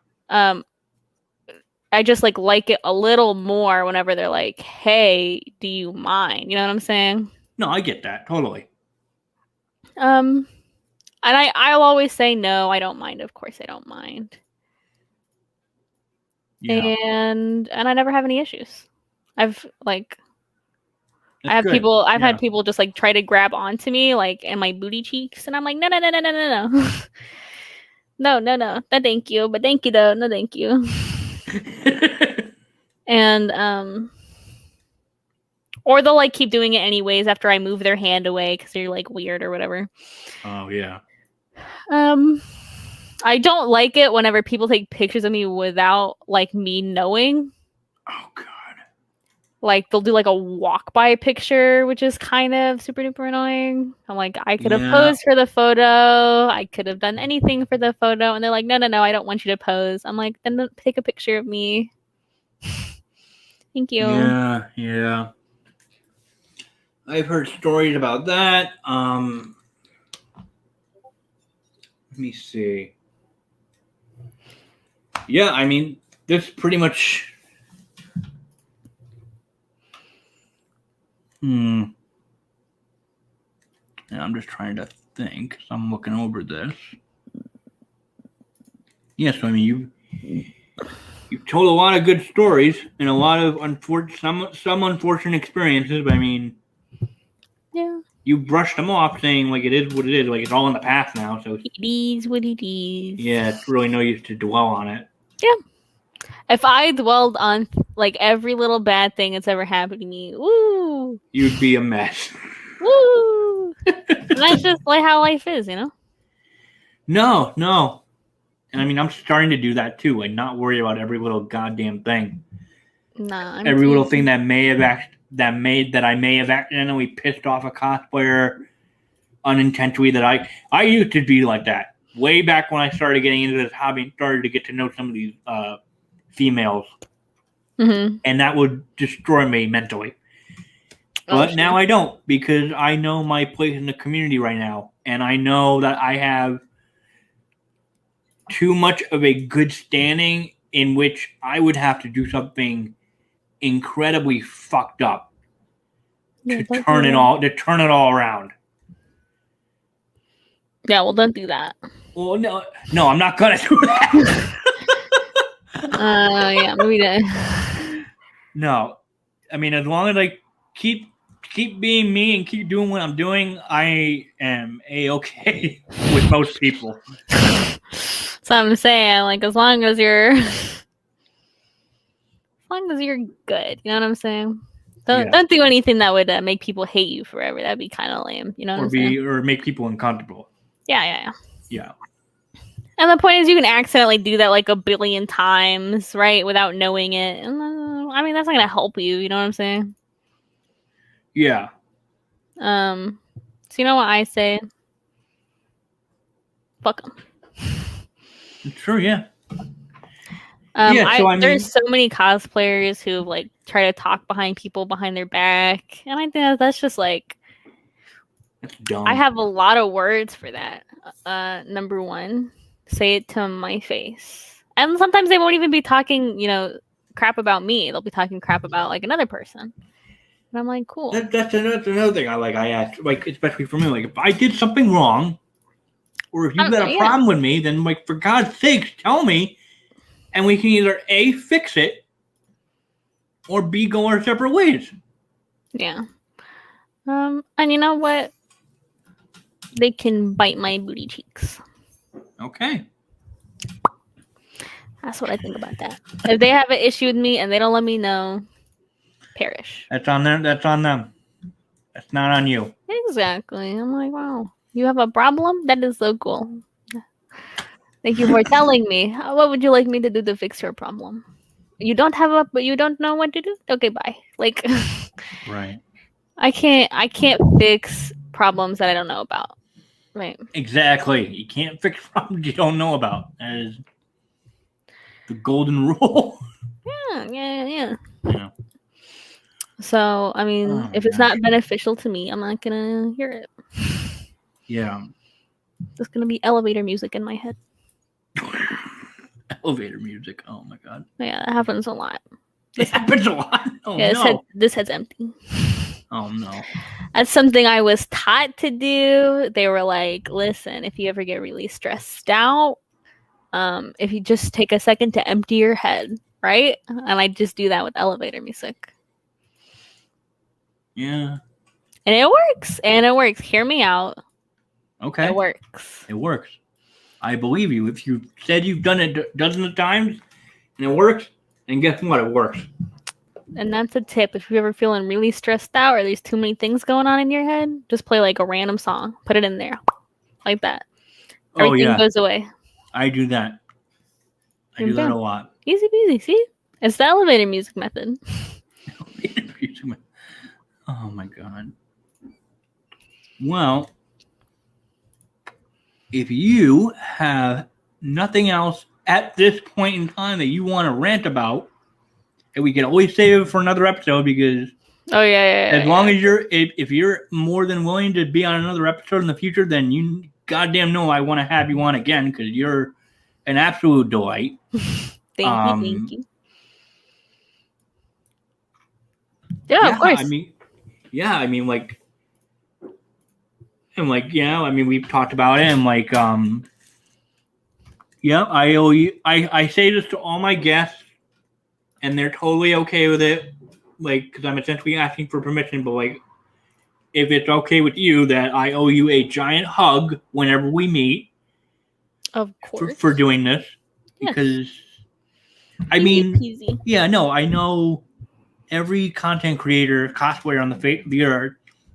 I just like it a little more whenever they're like, "Hey, do you mind?" You know what I'm saying? No, I get that totally. And I'll always say no, I don't mind. Of course, I don't mind. Yeah. And I never have any issues. I've had people just like try to grab onto me like in my booty cheeks, and I'm like, no, no, thank you, but thank you though, no, thank you. And or they'll like keep doing it anyways after I move their hand away because they're like weird or whatever. Oh yeah. I don't like it whenever people take pictures of me without like me knowing. Oh god. Like they'll do like a walk by picture, which is kind of super duper annoying. I'm like, I could have posed for the photo. I could have done anything for the photo. And they're like, no, I don't want you to pose. I'm like, then take a picture of me. Thank you. Yeah. I've heard stories about that. Let me see. Yeah, I mean, this pretty much. And I'm just trying to think. So I'm looking over this. Yes, I mean you've told a lot of good stories and a lot of some unfortunate experiences. But I mean, yeah, you brushed them off, saying like it is what it is. Like it's all in the past now. So it is what it is. Yeah, it's really no use to dwell on it. Yeah. If I dwelled on like every little bad thing that's ever happened to me, woo, you'd be a mess. Woo! That's just like how life is, you know? No. And I mean, I'm starting to do that too, and not worry about every little goddamn thing. Nah, every little thing that I may have accidentally pissed off a cosplayer unintentionally. That I used to be like that way back when I started getting into this hobby and started to get to know some of these females, and that would destroy me mentally. But now I don't, because I know my place in the community right now, and I know that I have too much of a good standing in which I would have to do something incredibly fucked up to turn it all around. Yeah, well, don't do that. Well, no, I'm not gonna do that. Yeah, maybe that. No, I mean, as long as I keep being me and keep doing what I'm doing, I am A-okay with most people. So I'm saying, like, as long as you're good, you know what I'm saying? Don't do anything that would make people hate you forever. That'd be kind of lame, you know what I'm saying? Or make people uncomfortable. Yeah. And the point is, you can accidentally do that like a billion times, right, without knowing it. And, I mean, that's not gonna help you. You know what I'm saying? Yeah. So you know what I say? Fuck them. Sure. Yeah. There's so many cosplayers who like try to talk behind people behind their back, and I think that's just like, that's dumb. I have a lot of words for that. Number one, say it to my face, and sometimes they won't even be talking, crap about me. They'll be talking crap about like another person, and I'm like, cool. That's another thing I ask, like, especially for me, like if I did something wrong, or if you've got a problem with me, then like for God's sakes, tell me. And we can either A, fix it, or B, go our separate ways. Yeah. And you know what? They can bite my booty cheeks. Okay. That's what I think about that. If they have an issue with me and they don't let me know, perish. That's on them. That's on them. That's not on you. Exactly. I'm like, wow. You have a problem? That is so cool. Thank you for telling me. What would you like me to do to fix your problem? You don't have a, but you don't know what to do? Okay, bye. Like, Right. I can't fix problems that I don't know about. Right. Exactly. You can't fix problems you don't know about. That is the golden rule. Yeah. Yeah. So, I mean, Oh, if it's gosh. not beneficial to me, I'm not gonna hear it. Yeah. There's gonna be elevator music in my head. Elevator music. Oh my god. Yeah, that happens a lot. It happens a lot. Oh Yeah, no. this head's empty. Oh no. That's something I was taught to do. They were like, listen, if you ever get really stressed out, if you just take a second to empty your head, right? And I just do that with elevator music. Yeah. And it works. And it works. Hear me out. Okay. It works. It works. I believe you. If you said you've done it dozens of times and it works, then guess what? It works. And that's a tip. If you're ever feeling really stressed out or there's too many things going on in your head, just play like a random song. Put it in there. Like that. Everything goes away. I do that. I do that a lot. Easy peasy. See? It's the elevator music method. Oh my god. Well, if you have nothing else at this point in time that you want to rant about, and we can always save it for another episode because as long as if you're more than willing to be on another episode in the future, then you goddamn know I want to have you on again because you're an absolute delight. Thank you. Yeah, of course. I mean, we've talked about it, and I owe you. I say this to all my guests, and they're totally okay with it, because I'm essentially asking for permission, but if it's okay with you, that I owe you a giant hug whenever we meet. Of course. For doing this, because I know every content creator, cosplayer on the face of the earth,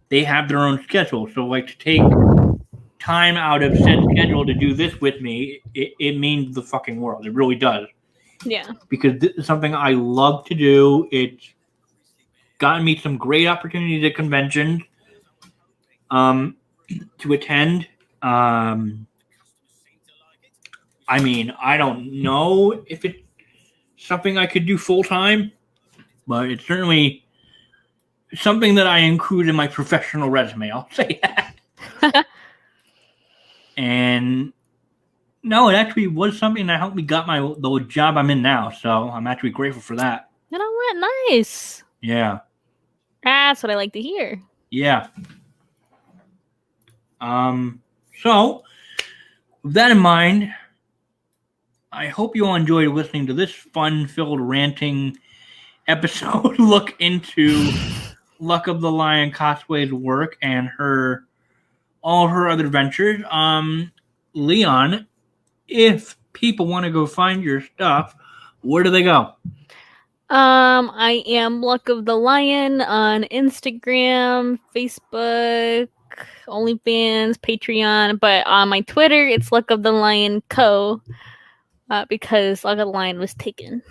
they have their own schedule. So, to take time out of said schedule to do this with me, it means the fucking world. It really does. Yeah. Because this is something I love to do. It's gotten me some great opportunities at conventions to attend. I don't know if it's something I could do full time, but it's certainly something that I include in my professional resume. I'll say that. And no, it actually was something that helped me got the job I'm in now. So I'm actually grateful for that. You know what? Nice. Yeah. That's what I like to hear. Yeah. So with that in mind, I hope you all enjoyed listening to this fun-filled ranting episode look into Luck of the Lion Cosplay's work and all her other ventures. Leon, if people want to go find your stuff, where do they go? I am Luck of the Lion on Instagram, Facebook, OnlyFans, Patreon, but on my Twitter, it's Luck of the Lion Co. Because Luck of the Lion was taken.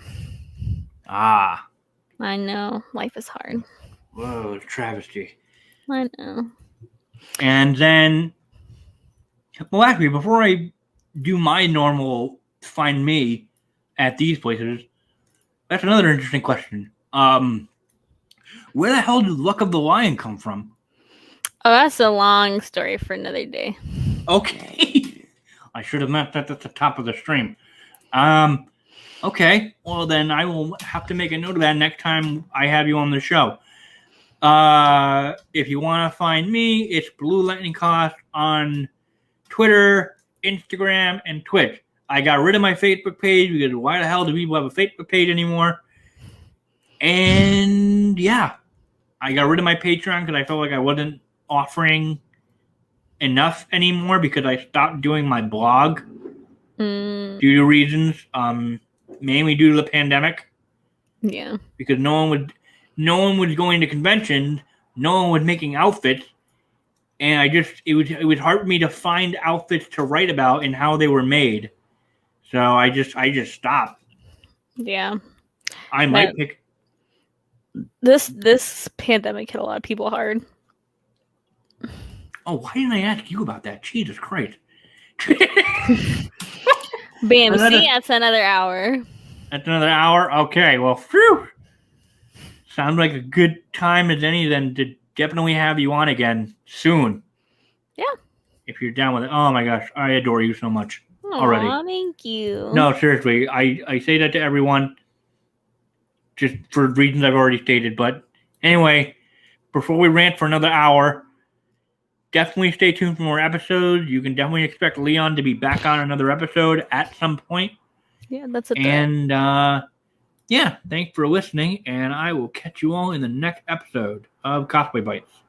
Ah. I know. Life is hard. Whoa, travesty. I know. And then, well, actually, before I do my normal find me at these places, that's another interesting question. Where the hell did Luck of the Lion come from? Oh, that's a long story for another day. Okay. I should have meant that at the top of the stream. Okay. Well, then I will have to make a note of that next time I have you on the show. If you want to find me, it's Blue Lightning Cost on Twitter, Instagram, and Twitch. I got rid of my Facebook page because why the hell do people have a Facebook page anymore? And yeah, I got rid of my Patreon because I felt like I wasn't offering enough anymore because I stopped doing my blog due to reasons, mainly due to the pandemic. Yeah, because no one was going to conventions, no one was making outfits, and it was hard for me to find outfits to write about and how they were made. So I just stopped. Yeah. I might pick. This pandemic hit a lot of people hard. Oh, why didn't I ask you about that? Jesus Christ. Bam, see, that's another hour. That's another hour? Okay, well, phew. Sounds like a good time as any then to definitely have you on again soon. Yeah. If you're down with it. Oh my gosh, I adore you so much already. Aw, thank you. No, seriously, I say that to everyone just for reasons I've already stated. But anyway, before we rant for another hour, definitely stay tuned for more episodes. You can definitely expect Leon to be back on another episode at some point. Yeah, that's a threat. And yeah, thanks for listening, and I will catch you all in the next episode of Cosplay Bites.